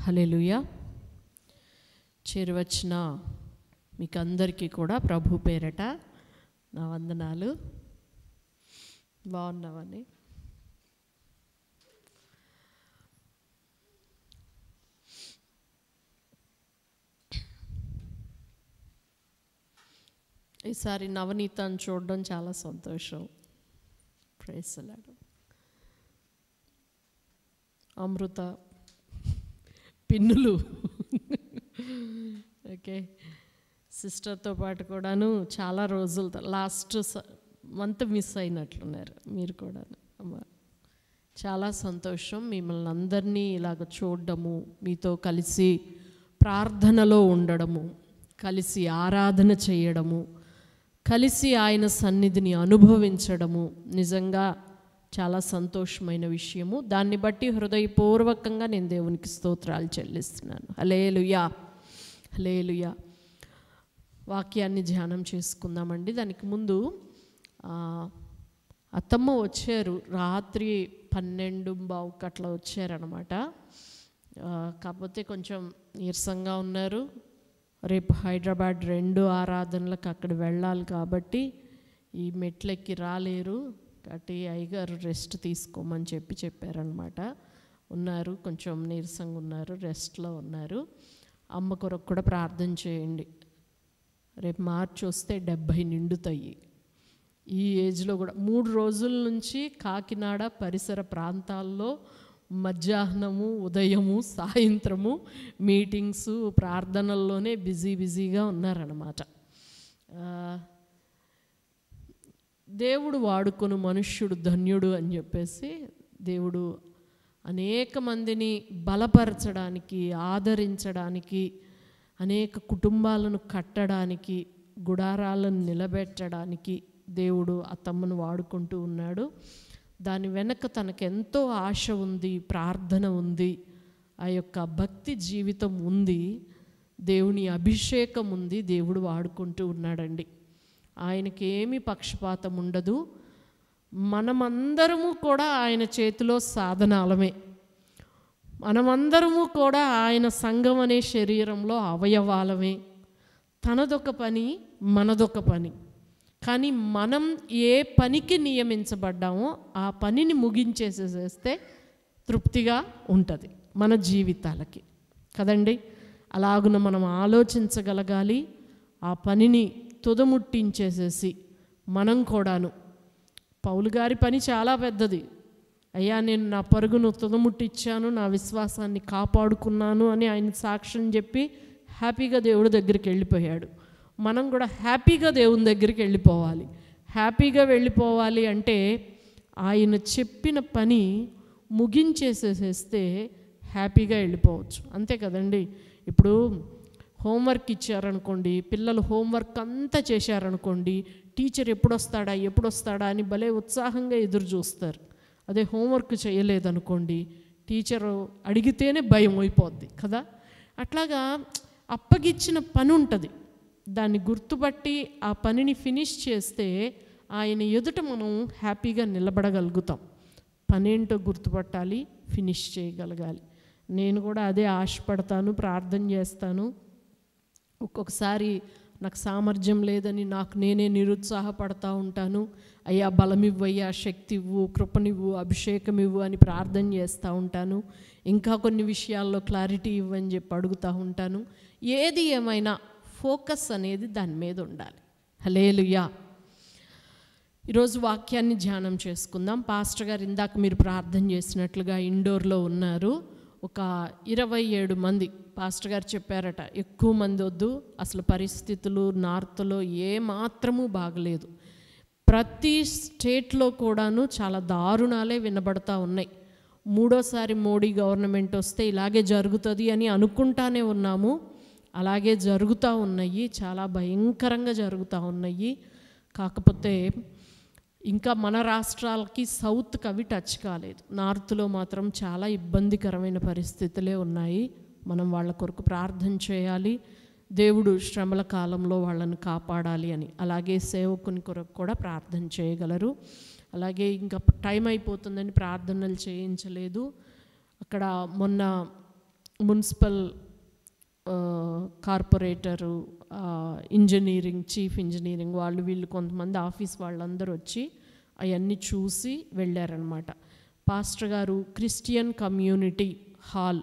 హల్లెలూయా. చేరువచ్చిన మీకు అందరికీ కూడా ప్రభు పేరట నా వందనాలు. బాగున్నామని ఈసారి నవనీతాన్ని చూడడం చాలా సంతోషం. Praise the lord. అమృత పిన్నులు ఓకే, సిస్టర్తో పాటు కూడాను చాలా రోజులు లాస్ట్ మంత్ మిస్ అయినట్లున్నారు మీరు కూడా. చాలా సంతోషం మిమ్మల్ని అందరినీ ఇలాగ చూడడము, మీతో కలిసి ప్రార్థనలో ఉండడము, కలిసి ఆరాధన చేయడము, కలిసి ఆయన సన్నిధిని అనుభవించడము నిజంగా చాలా సంతోషమైన విషయము. దాన్ని బట్టి హృదయపూర్వకంగా నేను దేవునికి స్తోత్రాలు చెల్లిస్తున్నాను. హల్లెలూయా, హల్లెలూయా. వాక్యాన్ని ధ్యానం చేసుకుందామండి. దానికి ముందు అత్తమ్మ వచ్చారు, రాత్రి 12:15 అట్లా వచ్చారనమాట. కాకపోతే కొంచెం నీరసంగా ఉన్నారు. రేపు హైదరాబాద్ 2 ఆరాధనలకు అక్కడ వెళ్ళాలి కాబట్టి ఈ మెట్లెక్కి రాలేరు కాబట్టి అయ్యగారు రెస్ట్ తీసుకోమని చెప్పారనమాట. ఉన్నారు, కొంచెం నీరసంగా ఉన్నారు, రెస్ట్లో ఉన్నారు. అమ్మ కొరకు కూడా ప్రార్థన చేయండి. రేపు మార్చి వస్తే 70 నిండుతాయి. ఈ ఏజ్లో కూడా 3 రోజుల నుంచి కాకినాడ పరిసర ప్రాంతాల్లో మధ్యాహ్నము, ఉదయము, సాయంత్రము మీటింగ్స్, ప్రార్థనల్లోనే బిజీగా ఉన్నారన్నమాట. దేవుడు వాడుకొని మనుష్యుడు ధన్యుడు అని చెప్పేసి దేవుడు అనేక మందిని బలపరచడానికి, ఆదరించడానికి, అనేక కుటుంబాలను కట్టడానికి, గుడారాలను నిలబెట్టడానికి దేవుడు ఆ తమ్మును వాడుకుంటూ ఉన్నాడు. దాని వెనక తనకెంతో ఆశ ఉంది, ప్రార్థన ఉంది, ఆ యొక్క భక్తి జీవితం ఉంది, దేవుని అభిషేకం ఉంది. దేవుడు వాడుకుంటూ ఉన్నాడండి. ఆయనకి ఏమీ పక్షపాతం ఉండదు. మనమందరము కూడా ఆయన చేతిలో సాధనాలమే. మనమందరము కూడా ఆయన సంఘం అనే శరీరంలో అవయవాలమే. తనదొక పని, మనదొక పని. కానీ మనం ఏ పనికి నియమించబడ్డామో ఆ పనిని ముగించేసేస్తే తృప్తిగా ఉంటుంది మన జీవితాలకి కదండి. అలాగున మనం ఆలోచించగలగాలి. ఆ పనిని తుదముట్టించేసేసి మనం కూడాను, పౌలు గారి పని చాలా పెద్దది. అయ్యా నేను నా పరుగును తుదముట్టించాను, నా విశ్వాసాన్ని కాపాడుకున్నాను అని ఆయన సాక్ష్యం చెప్పి హ్యాపీగా దేవుడి దగ్గరికి వెళ్ళిపోయాడు. మనం కూడా హ్యాపీగా దేవుని దగ్గరికి వెళ్ళిపోవాలి. హ్యాపీగా వెళ్ళిపోవాలి అంటే ఆయన చెప్పిన పని ముగించేసేసేస్తే హ్యాపీగా వెళ్ళిపోవచ్చు. అంతే కదండి. ఇప్పుడు హోంవర్క్ ఇచ్చారనుకోండి, పిల్లలు హోంవర్క్ అంతా చేశారనుకోండి, టీచర్ ఎప్పుడొస్తాడా అని భలే ఉత్సాహంగా ఎదురు చూస్తారు. అదే హోంవర్క్ చేయలేదనుకోండి, టీచరు అడిగితేనే భయం అయిపోద్ది కదా. అట్లాగా అప్పగిచ్చిన పని ఉంటుంది, దాన్ని గుర్తుపట్టి ఆ పనిని ఫినిష్ చేస్తే ఆయన ఎదుట మనం హ్యాపీగా నిలబడగలుగుతాం. పనేంటో గుర్తుపట్టాలి, ఫినిష్ చేయగలగాలి. నేను కూడా అదే ఆశపడతాను, ప్రార్థన చేస్తాను. ఒక్కొక్కసారి నాకు సామర్థ్యం లేదని నాకు నేనే నిరుత్సాహపడతా ఉంటాను. అయ్యా బలమివ్వయ్యా, శక్తి ఇవ్వు, కృపనివ్వు, అభిషేకం ఇవ్వు అని ప్రార్థన చేస్తూ ఉంటాను. ఇంకా కొన్ని విషయాల్లో క్లారిటీ ఇవ్వని చెప్పి అడుగుతూ ఉంటాను. ఏది ఏమైనా ఫోకస్ అనేది దాని మీద ఉండాలి. హల్లెలూయా. ఈరోజు వాక్యాన్ని ధ్యానం చేసుకుందాం. పాస్టర్ గారు ఇందాక మీరు ప్రార్థన చేసినట్లుగా ఇండోర్లో ఉన్నారు. ఒక 27 మంది పాస్టర్ గారు చెప్పారట, ఎక్కువ మంది వద్దు, అసలు పరిస్థితులు నార్త్లో ఏమాత్రము బాగలేదు. ప్రతి స్టేట్లో కూడాను చాలా దారుణాలే వినబడతా ఉన్నాయి. 3వ మోడీ గవర్నమెంట్ వస్తే ఇలాగే జరుగుతుంది అని అనుకుంటానే ఉన్నాము. అలాగే జరుగుతూ ఉన్నాయి, చాలా భయంకరంగా జరుగుతూ ఉన్నాయి. కాకపోతే ఇంకా మన రాష్ట్రాలకి సౌత్కి అవి టచ్ కాలేదు. నార్త్లో మాత్రం చాలా ఇబ్బందికరమైన పరిస్థితులే ఉన్నాయి. మనం వాళ్ళ కొరకు ప్రార్థన చేయాలి. దేవుడు శ్రమల కాలంలో వాళ్ళని కాపాడాలి అని. అలాగే సేవకుని కొరకు కూడా ప్రార్థన చేయగలరు. అలాగే ఇంకా టైం అయిపోతుందని ప్రార్థనలు చేయించలేదు. అక్కడ మొన్న municipal corporator, engineering, chief engineering వాళ్ళు వీళ్ళు కొంతమంది ఆఫీస్ వాళ్ళందరూ వచ్చి అవన్నీ చూసి వెళ్ళారనమాట. పాస్టర్ గారు క్రిస్టియన్ కమ్యూనిటీ హాల్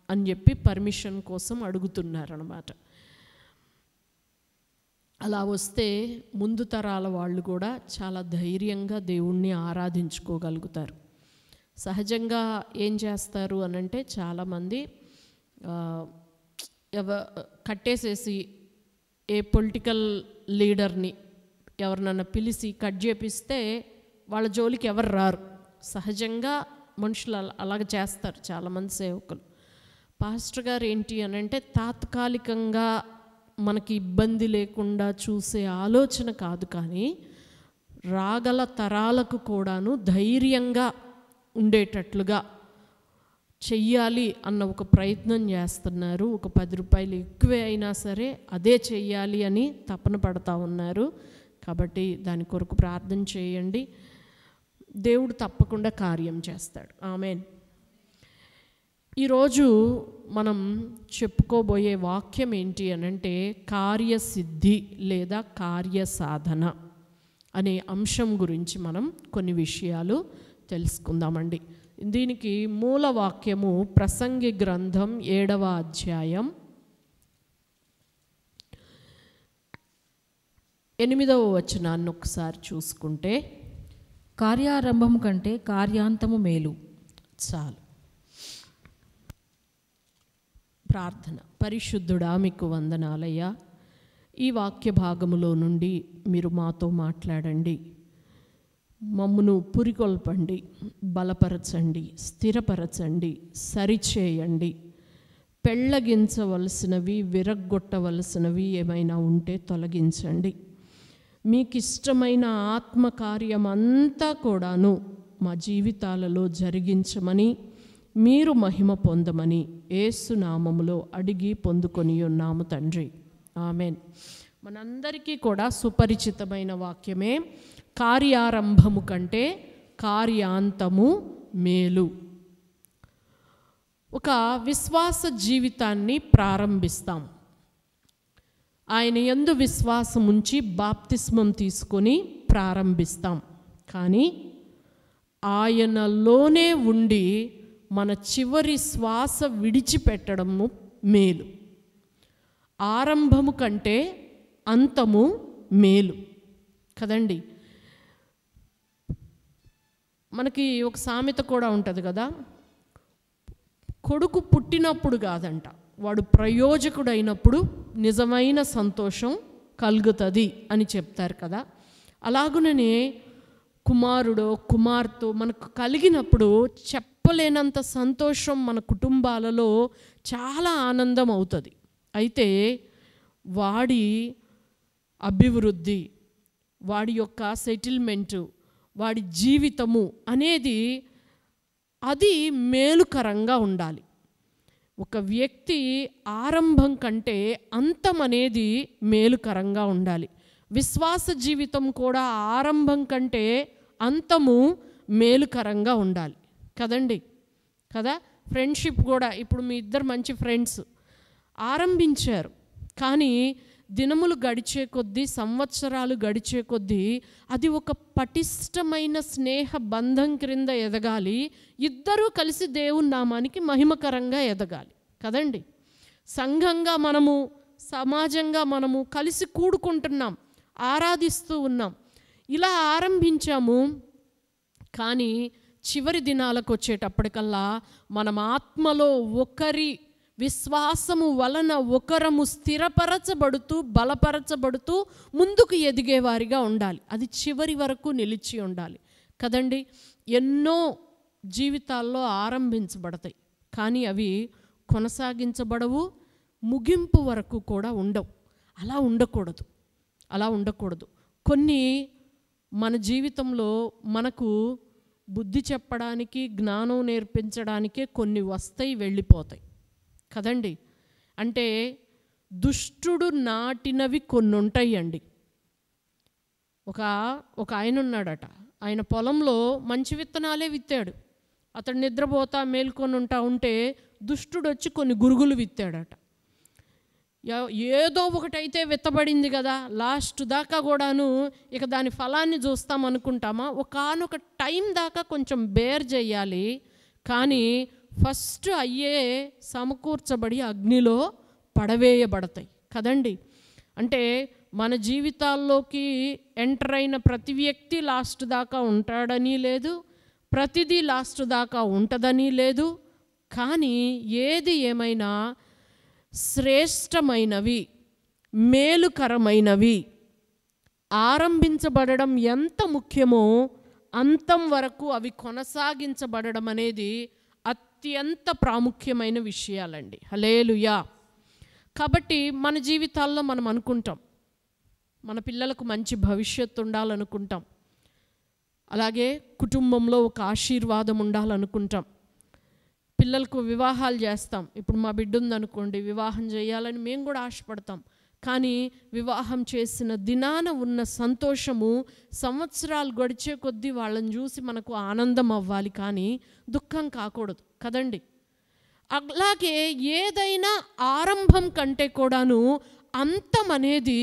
అని చెప్పి పర్మిషన్ కోసం అడుగుతున్నారనమాట. అలా వస్తే ముందు తరాల వాళ్ళు కూడా చాలా ధైర్యంగా దేవుణ్ణి ఆరాధించుకోగలుగుతారు. సహజంగా ఏం చేస్తారు అనంటే చాలామంది కట్టేసేసి ఏ పొలిటికల్ లీడర్ని ఎవరినన్నా పిలిచి కట్ చేపిస్తే వాళ్ళ జోలికి ఎవరు రారు. సహజంగా మనుషులు అలాగ చేస్తారు చాలామంది సేవకులు. పాస్టర్ గారు ఏంటి అనంటే తాత్కాలికంగా మనకి ఇబ్బంది లేకుండా చూసే ఆలోచన కాదు, కానీ రాగల తరాలకు కూడాను ధైర్యంగా ఉండేటట్లుగా చెయ్యాలి అన్న ఒక ప్రయత్నం చేస్తున్నారు. ఒక 10 రూపాయలు ఎక్కువే అయినా సరే అదే చెయ్యాలి అని తపన పడతా ఉన్నారు. కాబట్టి దాని కొరకు ప్రార్థన చేయండి, దేవుడు తప్పకుండా కార్యం చేస్తాడు. ఆమేన్. ఈరోజు మనం చెప్పుకోబోయే వాక్యం ఏంటి అనంటే కార్యసిద్ధి లేదా కార్యసాధన అనే అంశం గురించి మనం కొన్ని విషయాలు తెలుసుకుందామండి. దీనికి మూల వాక్యము ప్రసంగి గ్రంథం 7వ అధ్యాయం 8వ వచనాన్ని ఒకసారి చూసుకుంటే, కార్యారంభము కంటే కార్యాంతము మేలు. చాలు. ప్రార్థన. పరిశుద్ధుడా, మీకు వందనాలయ్యా. ఈ వాక్య భాగములో నుండి మీరు మాతో మాట్లాడండి, మమ్మును పురికొల్పండి, బలపరచండి, స్థిరపరచండి, సరిచేయండి. పెళ్ళగించవలసినవి, విరగ్గొట్టవలసినవి ఏమైనా ఉంటే తొలగించండి. మీకు ఇష్టమైన ఆత్మకార్యం అంతా కూడాను మా జీవితాలలో జరిగించమని, మీరు మహిమ పొందమని యేసు నామములో అడిగి పొందుకొని ఉన్నాము తండ్రి. ఆమెన్. మనందరికీ కూడా సుపరిచితమైన వాక్యమే, కార్యారంభము కంటే కార్యాంతము మేలు. ఒక విశ్వాస జీవితాన్ని ప్రారంభిస్తాం. ఆయన యందు విశ్వాసం ఉంచి బాప్తిస్మం తీసుకొని ప్రారంభిస్తాం. కానీ ఆయనలోనే ఉండి మన చివరి శ్వాస విడిచిపెట్టడము మేలు. ఆరంభము కంటే అంతము మేలు కదండి. మనకి ఒక సామెత కూడా ఉంటుంది కదా, కొడుకు పుట్టినప్పుడు కాదంట, వాడు ప్రయోజకుడైనప్పుడు నిజమైన సంతోషం కలుగుతుంది అని చెప్తారు కదా. అలాగుననే కుమారుడో కుమార్తె మనకు కలిగినప్పుడు చెప్పలేనంత సంతోషం మన కుటుంబాలలో చాలా ఆనందం అవుతుంది. అయితే వాడి అభివృద్ధి, వాడి యొక్క సెటిల్మెంటు, వాడి జీవితము అనేది అది మేలుకరంగా ఉండాలి. ఒక వ్యక్తి ఆరంభం కంటే అంతం అనేది మేలుకరంగా ఉండాలి. విశ్వాస జీవితం కూడా ఆరంభం కంటే అంతము మేలుకరంగా ఉండాలి కదండి. కదా, ఫ్రెండ్షిప్ కూడా ఇప్పుడు మీ ఇద్దరు మంచి ఫ్రెండ్స్ ఆరంభించారు, కానీ దినములు గడిచే కొద్దీ, సంవత్సరాలు గడిచే కొద్దీ అది ఒక పటిష్టమైన స్నేహ బంధం క్రింద ఎదగాలి. ఇద్దరూ కలిసి దేవుని నామానికి మహిమకరంగా ఎదగాలి కదండి. సంఘంగా మనము, సమాజంగా మనము కలిసి కూడుకుంటున్నాం, ఆరాధిస్తూ ఉన్నాం, ఇలా ఆరంభించాము. కానీ చివరి దినాలకు వచ్చేటప్పటికల్లా మనం ఆత్మలో ఒకరి విశ్వాసము వలన ఒకరము స్థిరపరచబడుతూ బలపరచబడుతూ ముందుకు ఎదిగేవారిగా ఉండాలి. అది చివరి వరకు నిలిచి ఉండాలి కదండి. ఎన్నో జీవితాల్లో ఆరంభించబడతాయి, కానీ అవి కొనసాగించబడవు, ముగింపు వరకు కూడా ఉండవు. అలా ఉండకూడదు, అలా ఉండకూడదు. కొన్ని మన జీవితంలో మనకు బుద్ధి చెప్పడానికి, జ్ఞానం నేర్పించడానికే కొన్ని వస్తాయి, వెళ్ళిపోతాయి కదండి. అంటే దుష్టుడు నాటినవి కొన్ని ఉంటాయండి. ఒక ఆయన ఉన్నాడట, ఆయన పొలంలో మంచి విత్తనాలే విత్తాడు. అతడు నిద్రపోతా మేల్కొని ఉంటే దుష్టుడు వచ్చి కొన్ని గురుగులు విత్తాడట. ఏదో ఒకటైతే విత్తబడింది కదా, లాస్ట్ దాకా కూడాను ఇక దాని ఫలాన్ని చూస్తాం అనుకుంటామా? ఒకానొక టైం దాకా కొంచెం బేర్ చేయాలి, కానీ ఫస్ట్ అయ్యే సమకూర్చబడి అగ్నిలో పడవేయబడతాయి కదండి. అంటే మన జీవితాల్లోకి ఎంటర్ అయిన ప్రతి వ్యక్తి లాస్ట్ దాకా ఉంటాడని లేదు, ప్రతిదీ లాస్ట్ దాకా ఉంటుందని లేదు. కానీ ఏది ఏమైనా శ్రేష్టమైనవి, మేలుకరమైనవి ఆరంభించబడడం ఎంత ముఖ్యమో అంతం వరకు అవి కొనసాగించబడడం అనేది అత్యంత ప్రాముఖ్యమైన విషయాలండి. హల్లెలూయా. కాబట్టి మన జీవితాల్లో మనం అనుకుంటాం, మన పిల్లలకు మంచి భవిష్యత్తు ఉండాలనుకుంటాం, అలాగే కుటుంబంలో ఒక ఆశీర్వాదం ఉండాలనుకుంటాం, పిల్లలకు వివాహాలు చేస్తాం. ఇప్పుడు మా బిడ్డ ఉందనుకోండి, వివాహం చేయాలని మేము కూడా ఆశపడతాం. కానీ వివాహం చేసిన దినాన ఉన్న సంతోషము సంవత్సరాలు గడిచే కొద్దీ వాళ్ళని చూసి మనకు ఆనందం అవ్వాలి, కానీ దుఃఖం కాకూడదు కదండి. అలాగే ఏదైనా ఆరంభం కంటే కూడాను అంతం అనేది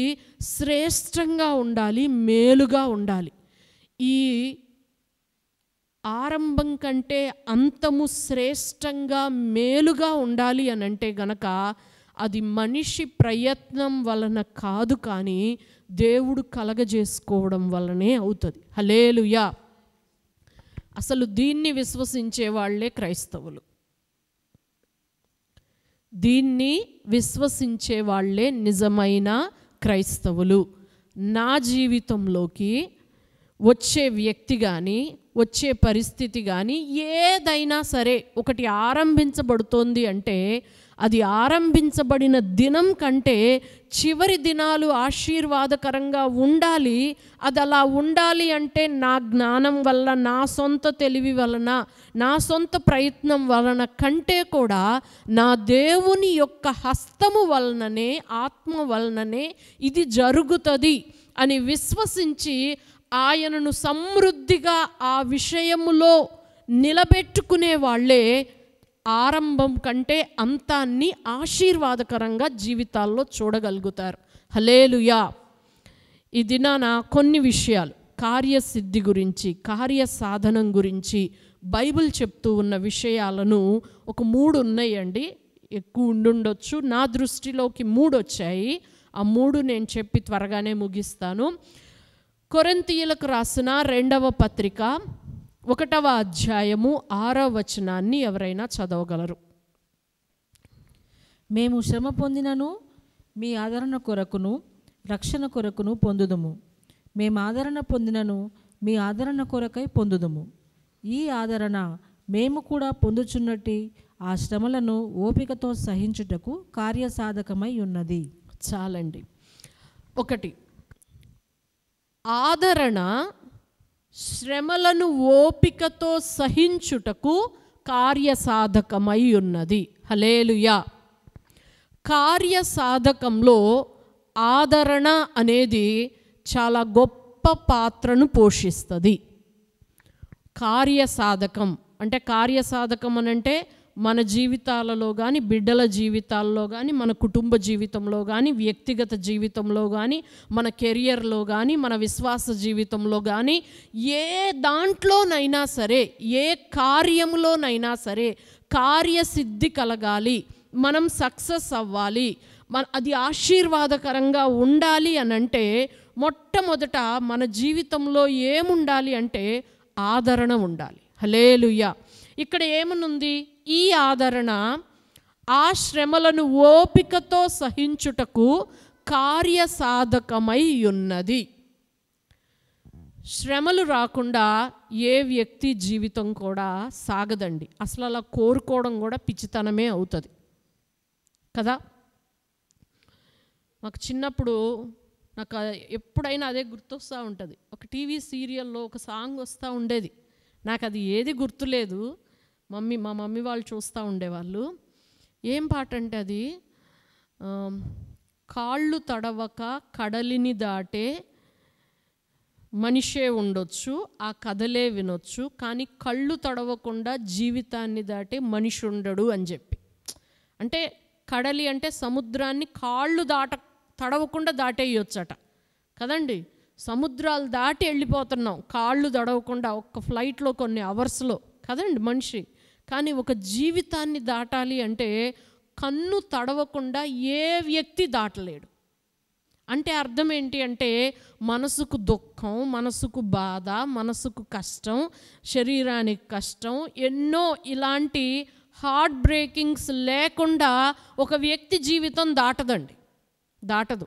శ్రేష్టంగా ఉండాలి, మేలుగా ఉండాలి. ఈ ఆరంభం కంటే అంతము శ్రేష్టంగా మేలుగా ఉండాలి అని అంటే గనక అది మనిషి ప్రయత్నం వలన కాదు, కానీ దేవుడు కలగజేసుకోవడం వలనే అవుతుంది. హల్లెలూయా. అసలు దీన్ని విశ్వసించే వాళ్ళే క్రైస్తవులు, దీన్ని విశ్వసించే వాళ్ళే నిజమైన క్రైస్తవులు. నా జీవితంలోకి వచ్చే వ్యక్తి కానీ వచ్చే పరిస్థితి కానీ ఏదైనా సరే ఒకటి ఆరంభించబడుతోంది అంటే అది ఆరంభించబడిన దినం కంటే చివరి దినాలు ఆశీర్వాదకరంగా ఉండాలి. అది అలా ఉండాలి అంటే నా జ్ఞానం వల్ల, నా సొంత తెలివి వలన, నా సొంత ప్రయత్నం వలన కంటే కూడా నా దేవుని యొక్క హస్తము వలననే, ఆత్మ వలననే ఇది జరుగుతుంది అని విశ్వసించి ఆయనను సమృద్ధిగా ఆ విషయములో నిలబెట్టుకునే వాళ్ళే ఆరంభం కంటే అంతాన్ని ఆశీర్వాదకరంగా జీవితాల్లో చూడగలుగుతారు. హల్లెలూయా. ఈ దినాన కొన్ని విషయాలు కార్యసిద్ధి గురించి, కార్యసాధనం గురించి బైబిల్ చెప్తూ ఉన్న విషయాలను ఒక 3 ఉన్నాయండి. ఎక్కువ ఉండుండొచ్చు, నా దృష్టిలోకి 3 వచ్చాయి. ఆ 3 నేను చెప్పి త్వరగానే ముగిస్తాను. కొరింథీయులకు రాసిన 2వ పత్రిక 1వ అధ్యాయము 6వ వచనాన్ని ఎవరైనా చదవగలరు? మేము శ్రమ పొందినను మీ ఆదరణ కొరకును రక్షణ కొరకును పొందుదుము. మేము ఆదరణ పొందినను మీ ఆదరణ కొరకై పొందుదుము. ఈ ఆదరణ మేము కూడా పొందుచున్నట్టి ఆ శ్రమలను ఓపికతో సహించుటకు కార్యసాధకమై ఉన్నది. చాలండి. 1, ఆదరణ శ్రమలను ఓపికతో సహించుటకు కార్యసాధకమై ఉన్నది. హల్లెలూయా. కార్యసాధకంలో ఆదరణ అనేది చాలా గొప్ప పాత్రను పోషిస్తుంది. కార్యసాధకం అంటే, కార్యసాధకం అనంటే మన జీవితాలలో కానీ, బిడ్డల జీవితాల్లో కానీ, మన కుటుంబ జీవితంలో కానీ, వ్యక్తిగత జీవితంలో కానీ, మన కెరియర్లో కానీ, మన విశ్వాస జీవితంలో కానీ, ఏ దాంట్లోనైనా సరే, ఏ కార్యంలోనైనా సరే కార్యసిద్ధి కలగాలి, మనం సక్సెస్ అవ్వాలి, అది ఆశీర్వాదకరంగా ఉండాలి అనంటే మొట్టమొదట మన జీవితంలో ఏముండాలి అంటే ఆదరణ ఉండాలి. హల్లెలూయా. ఇక్కడ ఏమనుంది? ఈ ఆదరణ ఆ శ్రమలను ఓపికతో సహించుటకు కార్యసాధకమై ఉన్నది. శ్రమలు రాకుండా ఏ వ్యక్తి జీవితం కూడా సాగదండి. అసలు అలా కోరుకోవడం కూడా పిచ్చితనమే అవుతుంది కదా. మాకు చిన్నప్పుడు నాకు ఎప్పుడైనా అదే గుర్తొస్తూ ఉంటుంది. ఒక టీవీ సీరియల్లో ఒక సాంగ్ వస్తూ ఉండేది. నాకు అది ఏది గుర్తులేదు. మా మమ్మీ వాళ్ళు చూస్తూ ఉండేవాళ్ళు. ఏం పాట అంటే అది, కాళ్ళు తడవక కడలిని దాటే మనిషే ఉండొచ్చు, ఆ కథలే వినొచ్చు, కానీ కళ్ళు తడవకుండా జీవితాన్ని దాటే మనిషి ఉండడు అని చెప్పి. అంటే కడలి అంటే సముద్రాన్ని కాళ్ళు తడవకుండా దాటేయొచ్చట కదండి. సముద్రాలు దాటి వెళ్ళిపోతున్నాం కాళ్ళు తడవకుండా, ఒక్క ఫ్లైట్లో కొన్ని అవర్స్లో కదండి మనిషి. కానీ ఒక జీవితాన్ని దాటాలి అంటే కన్ను తడవకుండా ఏ వ్యక్తి దాటలేడు. అంటే అర్థం ఏంటి అంటే మనసుకు దుఃఖం, మనసుకు బాధ, మనసుకు కష్టం, శరీరానికి కష్టం, ఎన్నో ఇలాంటి హార్ట్ బ్రేకింగ్స్ లేకుండా ఒక వ్యక్తి జీవితం దాటదు.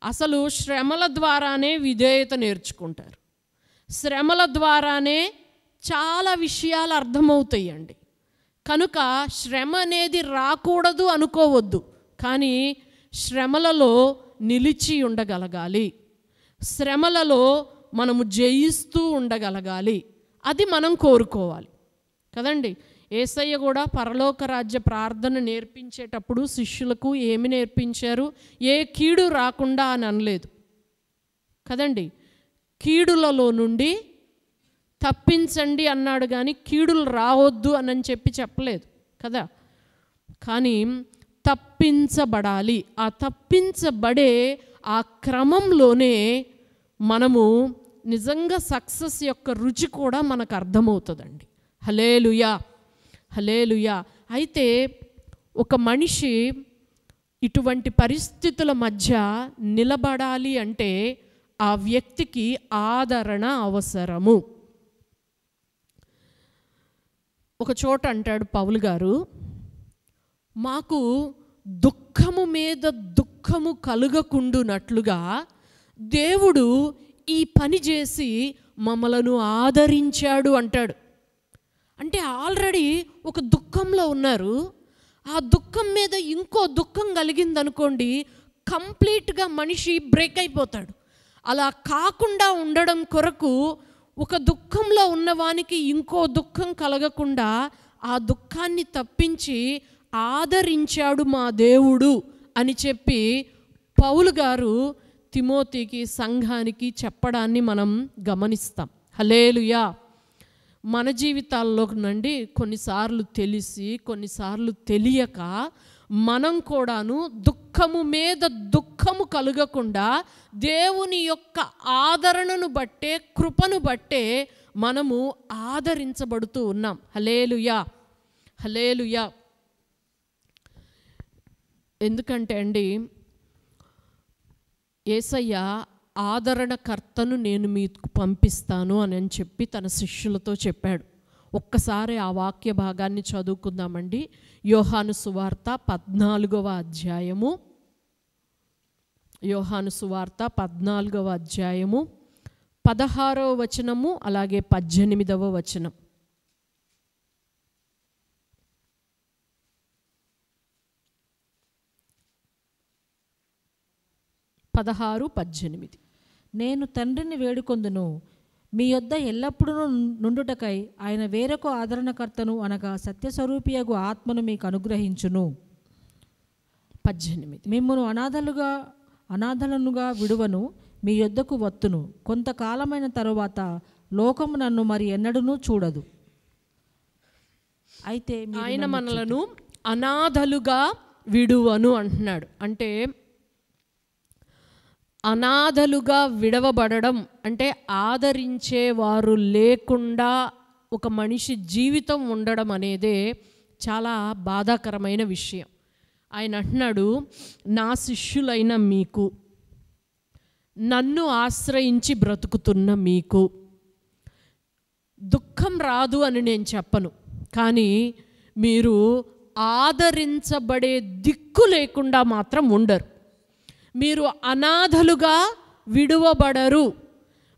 అసలు శ్రమల ద్వారానే విధేయత నేర్చుకుంటారు. శ్రమల ద్వారానే చాలా విషయాలు అర్థమవుతాయండి. కనుక శ్రమ అనేది రాకూడదు అనుకోవద్దు, కానీ శ్రమలలో నిలిచి ఉండగలగాలి, శ్రమలలో మనము జయిస్తూ ఉండగలగాలి. అది మనం కోరుకోవాలి కదండి. యేసయ్య కూడా పరలోక రాజ్య ప్రార్థన నేర్పించేటప్పుడు శిష్యులకు ఏమి నేర్పించారు? ఏ కీడు రాకుండా అని అనలేదు కదండి. కీడులలో నుండి తప్పించండి అన్నాడు, కానీ కీడులు రావద్దు అని చెప్పలేదు కదా. కానీ తప్పించబడాలి. ఆ తప్పించబడే ఆ క్రమంలోనే మనము నిజంగా సక్సెస్ యొక్క రుచి కూడా మనకు అర్థమవుతుందండి. హల్లెలూయా, హల్లెలూయా. అయితే ఒక మనిషి ఇటువంటి పరిస్థితుల మధ్య నిలబడాలి అంటే ఆ వ్యక్తికి ఆదరణ అవసరము. ఒక చోట అంటాడు పౌలు గారు, మాకు దుఃఖము మీద దుఃఖము కలుగకుండునట్లుగా దేవుడు ఈ పని చేసి మమ్మలను ఆదరించాడు అంటాడు. అంటే ఆల్రెడీ ఒక దుఃఖంలో ఉన్నారు, ఆ దుఃఖం మీద ఇంకో దుఃఖం కలిగిందనుకోండి, కంప్లీట్గా మనిషి బ్రేక్ అయిపోతాడు. అలా కాకుండా ఉండడం కొరకు ఒక దుఃఖంలో ఉన్నవానికి ఇంకో దుఃఖం కలగకుండా ఆ దుఃఖాన్ని తప్పించి ఆదరించాడు మా దేవుడు అని చెప్పి పౌలు గారు తిమోతికి, సంఘానికి చెప్పడాన్ని మనం గమనిస్తాం. హల్లెలూయా. మన జీవితాల్లో నుండి కొన్నిసార్లు తెలిసి కొన్నిసార్లు తెలియక మనం కూడాను దుఃఖము మీద దుఃఖము కలుగకుండా దేవుని యొక్క ఆదరణను బట్టే, కృపను బట్టే మనము ఆదరించబడుతూ ఉన్నాం. హల్లెలూయా, హల్లెలూయా. ఎందుకంటే అండి, యేసయ్య ఆదరణకర్తను నేను మీకు పంపిస్తాను అని చెప్పి తన శిష్యులతో చెప్పాడు. ఒక్కసారి ఆ వాక్య భాగాన్ని చదువుకుందామండి. యోహాను సువార్త 14వ అధ్యాయము, యోహాను సువార్త 14వ అధ్యాయము 16వ వచనము అలాగే 18వ వచనం. 16, 18. నేను తండ్రిని వేడుకొందును, మీ యొద్ద ఎల్లప్పుడూ నుండుటకై ఆయన వేరొక ఆదరణకర్తను అనగా సత్యస్వరూపియగు ఆత్మను మీకు అనుగ్రహించును. 18. మిమ్మును అనాథలనుగా విడువను, మీ యొద్దకు వత్తును. కొంతకాలమైన తరువాత లోకము నన్ను మరి ఎన్నడూనూ చూడదు. అయితే ఆయన మనలను అనాథలుగా విడువను అంటున్నాడు. అంటే అనాథలుగా విడవబడడం అంటే ఆదరించేవారు లేకుండా ఒక మనిషి జీవితం ఉండడం అనేదే చాలా బాధాకరమైన విషయం. ఆయన అంటున్నాడు, నా శిష్యులైన మీకు, నన్ను ఆశ్రయించి బ్రతుకుతున్న మీకు దుఃఖం రాదు అని నేను చెప్పను, కానీ మీరు ఆదరించబడే దిక్కు లేకుండా మాత్రం ఉండరు. మీరు అనాథలుగా విడువబడరు.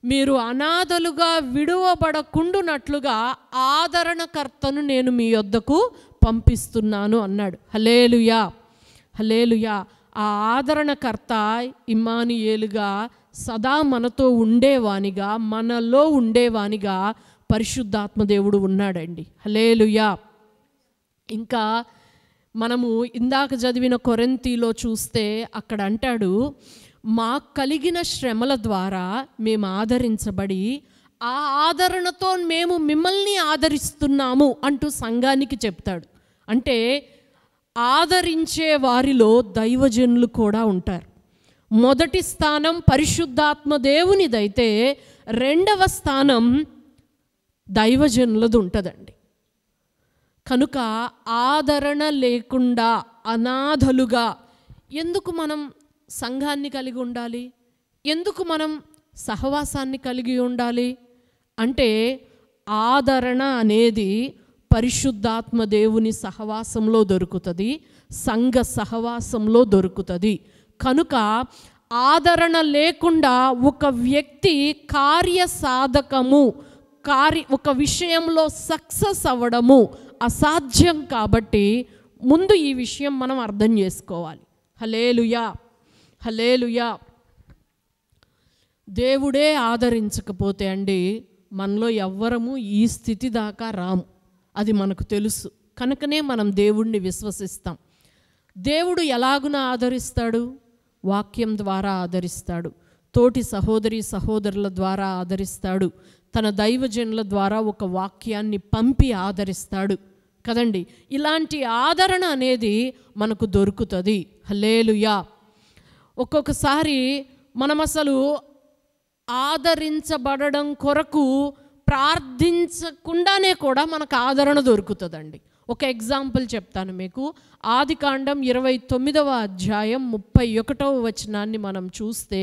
మీరు అనాథలుగా విడువబడకుండునట్లుగా ఆదరణకర్తను నేను మీ యొద్దకు పంపిస్తున్నాను అన్నాడు. హల్లెలూయా, హల్లెలూయా. ఆ ఆదరణకర్త ఇమ్మానుయేలుగా సదా మనతో ఉండేవానిగా, మనలో ఉండేవానిగా పరిశుద్ధాత్మదేవుడు ఉన్నాడండి. హల్లెలూయా. ఇంకా మనము ఇందాక చదివిన కొరింథీలో చూస్తే అక్కడ అంటాడు, మాకు కలిగిన శ్రమల ద్వారా మేము ఆదరించబడి ఆ ఆదరణతో మేము మిమ్మల్ని ఆదరిస్తున్నాము అంటూ సంఘానికి చెప్తాడు. అంటే ఆదరించే వారిలో దైవజనులు కూడా ఉంటారు. మొదటి స్థానం పరిశుద్ధాత్మ దేవునిదైతే రెండవ స్థానం దైవజనులది ఉంటుందండి. కనుక ఆదరణ లేకుండా అనాథలుగా ఎందుకు మనం సంఘాన్ని కలిగి ఉండాలి? ఎందుకు మనం సహవాసాన్ని కలిగి ఉండాలి అంటే, ఆదరణ అనేది పరిశుద్ధాత్మ దేవుని సహవాసంలో దొరుకుతుంది, సంఘ సహవాసంలో దొరుకుతుంది. కనుక ఆదరణ లేకుండా ఒక వ్యక్తి కార్యసాధకము ఒక విషయంలో సక్సెస్ అవ్వడము అసాధ్యం. కాబట్టి ముందు ఈ విషయం మనం అర్థం చేసుకోవాలి. హల్లెలూయా, హల్లెలూయా. దేవుడే ఆదరించకపోతే అండి మనలో ఎవ్వరము ఈ స్థితి దాకా రాము. అది మనకు తెలుసు. కనుకనే మనం దేవుణ్ణి విశ్వసిస్తాం. దేవుడు ఎలాగున ఆదరిస్తాడు? వాక్యం ద్వారా ఆదరిస్తాడు, తోటి సహోదరి సహోదరుల ద్వారా ఆదరిస్తాడు, తన దైవజనుల ద్వారా ఒక వాక్యాన్ని పంపి ఆదరిస్తాడు కదండి. ఇలాంటి ఆదరణ అనేది మనకు దొరుకుతుంది. హల్లెలూయా. ఒక్కొక్కసారి మనం అసలు ఆదరించబడడం కొరకు ప్రార్థించకుండానే కూడా మనకు ఆదరణ దొరుకుతుందండి. ఒక ఎగ్జాంపుల్ చెప్తాను మీకు. ఆదికాండం 29వ అధ్యాయం 31వ వచనాన్ని మనం చూస్తే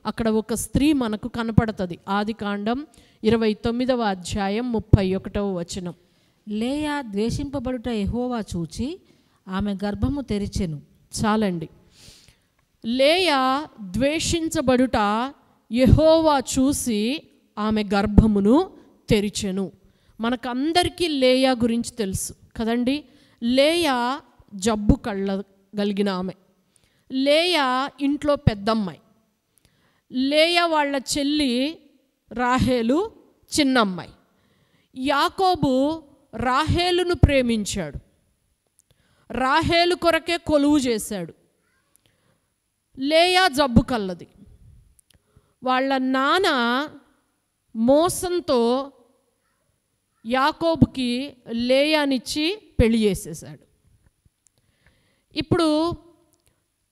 అక్కడ ఒక స్త్రీ మనకు కనపడుతుంది. ఆదికాండం 29వ అధ్యాయం 31వ వచనం. లేయా ద్వేషింపబడుట యెహోవా చూచి ఆమె గర్భము తెరిచెను. చాలండి. లేయా ద్వేషించబడుట యెహోవా చూసి ఆమె గర్భమును తెరిచెను. మనకందరికీ లేయా గురించి తెలుసు కదండి. లేయా జబ్బు కలిగిన ఆమె. లేయా ఇంట్లో పెద్దమ్మాయి. లేయా వాళ్ళ చెల్లి రాహేలు చిన్నమ్మాయి. యాకోబు రాహేలును ప్రేమించాడు, రాహేలు కొరకే కొలువు చేశాడు. లేయా జబ్బు కల్లది. వాళ్ళ నాన్న మోసంతో యాకోబుకి లేయానిచ్చి పెళ్లి చేసేసాడు. ఇప్పుడు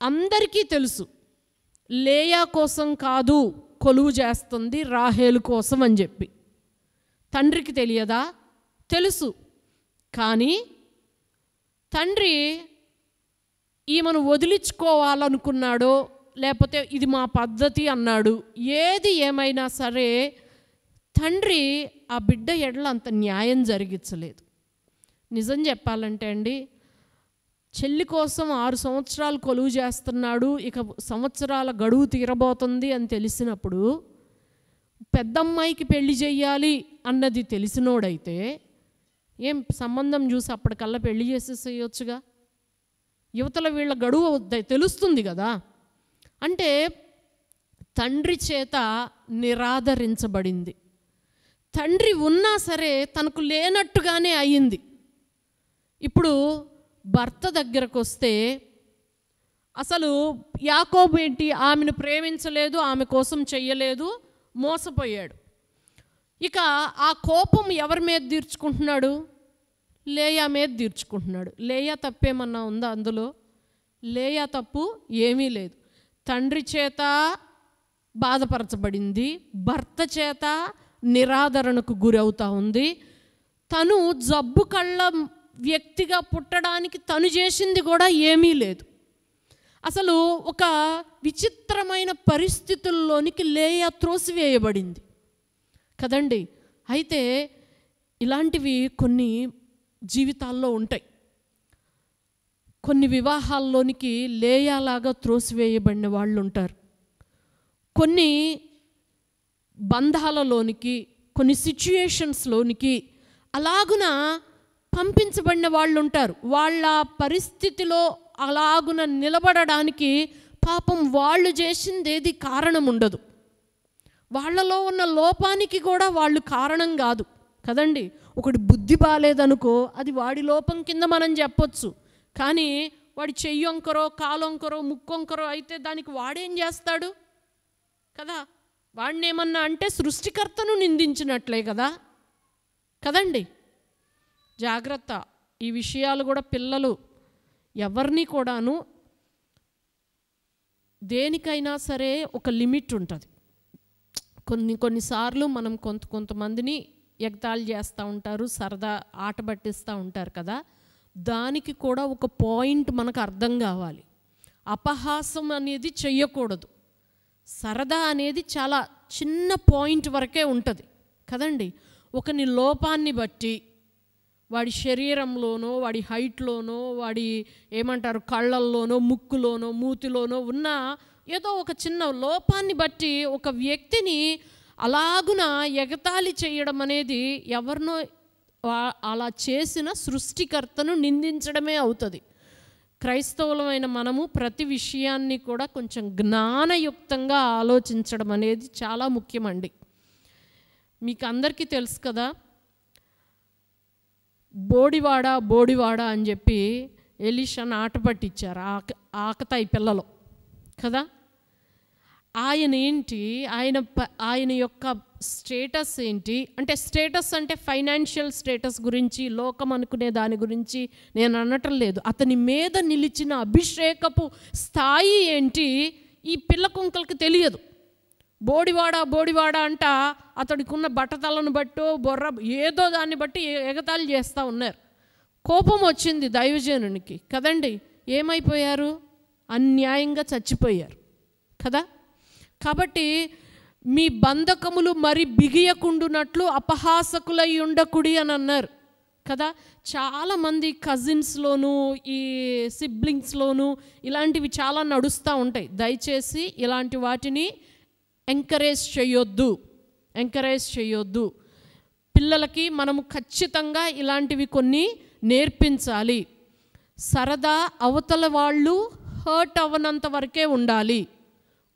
అందరికీ తెలుసు లేయా కోసం కాదు కొలువు చేస్తుంది, రాహేలు కోసం అని చెప్పి. తండ్రికి తెలియదా? తెలుసు. కానీ తండ్రి ఈమెను వదిలించుకోవాలనుకున్నాడో లేకపోతే ఇది మా పద్ధతి అన్నాడు. ఏది ఏమైనా సరే తండ్రి ఆ బిడ్డ ఎడల అంత న్యాయం జరిగించలేదు. నిజం చెప్పాలంటే అండి, చెల్లి కోసం 6 సంవత్సరాలు కొలువు చేస్తున్నాడు, ఇక సంవత్సరాల గడువు తీరబోతుంది అని తెలిసినప్పుడు పెద్దమ్మాయికి పెళ్లి చెయ్యాలి అన్నది తెలిసినోడైతే ఏం సంబంధం చూసి అప్పటికల్లా పెళ్లి చేసేసేయొచ్చుగా. యువతల వీళ్ళ గడువు తెలుస్తుంది కదా. అంటే తండ్రి చేత నిరాదరించబడింది. తండ్రి ఉన్నా సరే తనకు లేనట్టుగానే అయ్యింది. ఇప్పుడు భర్త దగ్గరకు వస్తే అసలు యాకోబు ఏంటి, ఆమెను ప్రేమించలేదు, ఆమె కోసం చెయ్యలేదు, మోసపోయాడు. ఇక ఆ కోపం ఎవరి మీద తీర్చుకుంటున్నాడు? లేయా మీద తీర్చుకుంటున్నాడు. లేయా తప్పేమన్నా ఉందా అందులో? లేయా తప్పు ఏమీ లేదు. తండ్రి చేత బాధపరచబడింది, భర్త చేత నిరాదరణకు గురవుతూ ఉంది. తను జబ్బు కళ్ళ వ్యక్తిగా పుట్టడానికి తను చేసింది కూడా ఏమీ లేదు. అసలు ఒక విచిత్రమైన పరిస్థితుల్లోనికి లేయా త్రోసివేయబడింది కదండి. అయితే ఇలాంటివి కొన్ని జీవితాల్లో ఉంటాయి. కొన్ని వివాహాల్లోనికి లేయాలాగా త్రోసివేయబడిన వాళ్ళు ఉంటారు. కొన్ని బంధాలలోనికి, కొన్ని సిచ్యుయేషన్స్లోనికి అలాగున పంపించబడిన వాళ్ళు ఉంటారు. వాళ్ళ పరిస్థితిలో అలాగున నిలబడడానికి పాపం వాళ్ళు చేసింది ఏది కారణం ఉండదు. వాళ్ళలో ఉన్న లోపానికి కూడా వాళ్ళు కారణం కాదు కదండి. ఒకటి బుద్ధి బాలేదనుకో, అది వాడి లోపం కింద మనం చెప్పొచ్చు. కానీ వాడి చెయ్యొంకరో కాలొంకరో ముక్కొంకరో అయితే దానికి వాడేం చేస్తాడు కదా. వాడిని ఏమన్నా అంటే సృష్టికర్తను నిందించినట్లే కదా కదండి. జాగ్రత్త. ఈ విషయాలు కూడా పిల్లలు ఎవరిని కూడాను దేనికైనా సరే ఒక లిమిట్ ఉంటుంది. కొన్నిసార్లు మనం కొంతమందిని ఎగతాళి చేస్తూ ఉంటారు, సరదా ఆట పట్టిస్తూ ఉంటారు కదా. దానికి కూడా ఒక పాయింట్ మనకు అర్థం కావాలి. అపహాసం అనేది చెయ్యకూడదు. సరదా అనేది చాలా చిన్న పాయింట్ వరకే ఉంటుంది కదండి. ఒకని లోపాన్ని బట్టి, వాడి శరీరంలోనో, వాడి హైట్లోనో, వాడి ఏమంటారు కళ్ళల్లోనో, ముక్కులోనో, మూతిలోనో ఉన్న ఏదో ఒక చిన్న లోపాన్ని బట్టి ఒక వ్యక్తిని అలాగున ఎగతాళి చేయడం అనేది ఎవరినో అలా చేసిన సృష్టికర్తను నిందించడమే అవుతుంది. క్రైస్తవులమైన మనము ప్రతి విషయాన్ని కూడా కొంచెం జ్ఞానయుక్తంగా ఆలోచించడం అనేది చాలా ముఖ్యమండి. మీకు అందరికీ తెలుసు కదా, బోడివాడ అని చెప్పి ఎలీషాను ఆట పట్టించారు ఆకతాయి పిల్లలు కదా. ఆయన ఏంటి, ఆయన యొక్క స్టేటస్ ఏంటి అంటే, స్టేటస్ అంటే ఫైనాన్షియల్ స్టేటస్ గురించి, లోకం అనుకునే దాని గురించి నేను అనటం లేదు. అతని మీద నిలిచిన అభిషేకపు స్థాయి ఏంటి ఈ పిల్ల కుంకలకి తెలియదు. బోడివాడ అంట అతడికి ఉన్న బట్టతలను బట్టో బొర్ర ఏదో దాన్ని బట్టి ఎగతాళి చేస్తూ ఉన్నారు. కోపం వచ్చింది దైవజనునికి కదండి. ఏమైపోయారు? అన్యాయంగా చచ్చిపోయారు కదా. కాబట్టి మీ బంధకములు మరి బిగియకుండునట్లు అపహాసకులై ఉండకుడి అని అన్నారు కదా. చాలామంది కజిన్స్లోనూ ఈ సిబ్లింగ్స్లోనూ ఇలాంటివి చాలా నడుస్తూ ఉంటాయి. దయచేసి ఇలాంటి వాటిని ఎంకరేజ్ చేయొద్దు. పిల్లలకి మనము ఖచ్చితంగా ఇలాంటివి కొన్ని నేర్పించాలి. సరదా అవతల వాళ్ళు హర్ట్ అవ్వనంత వరకే ఉండాలి.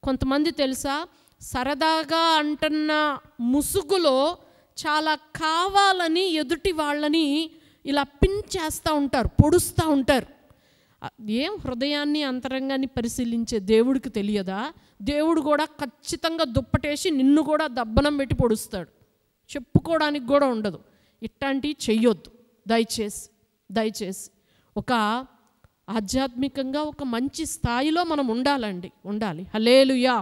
కొంతమంది తెలుసా, సరదాగా అంటున్న ముసుగులో చాలా కావాలని ఎదుటి వాళ్ళని ఇలా పిన్ చేస్తూ ఉంటారు, పొడుస్తూ ఉంటారు. ఏం హృదయాన్ని అంతరంగాన్ని పరిశీలించే దేవుడికి తెలియదా? దేవుడు కూడా ఖచ్చితంగా దుప్పటేసి నిన్ను కూడా దబ్బనం పెట్టి పొడుస్తాడు. చెప్పుకోవడానికి కూడా ఉండదు. ఇట్లాంటివి చెయ్యొద్దు దయచేసి. ఒక ఆధ్యాత్మికంగా ఒక మంచి స్థాయిలో మనం ఉండాలి. హల్లెలూయా.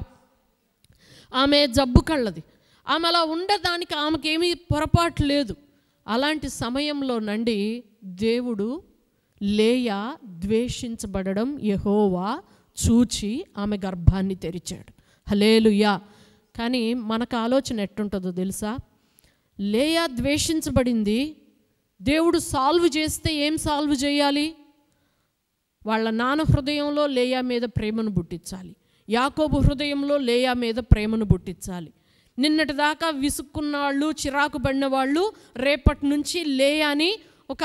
ఆమె జబ్బు కళ్ళది. ఆమె అలా ఉండడానికి ఆమెకేమీ పొరపాటు లేదు. అలాంటి సమయంలోనండి దేవుడు లేయా ద్వేషించబడడం యెహోవా చూచి ఆమె గర్భాన్ని తెరిచాడు. హల్లెలూయా. కానీ మనకు ఆలోచన ఎట్టుంటుందో తెలుసా? లేయా ద్వేషించబడింది. దేవుడు సాల్వ్ చేస్తే ఏం సాల్వ్ చేయాలి? వాళ్ళ నాన్న హృదయంలో లేయా మీద ప్రేమను పుట్టించాలి. యాకోబు హృదయంలో లేయా మీద ప్రేమను పుట్టించాలి. నిన్నటి దాకా విసుక్కున్న వాళ్ళు, చిరాకు పడిన వాళ్ళు రేపటి నుంచి లేయాని ఒక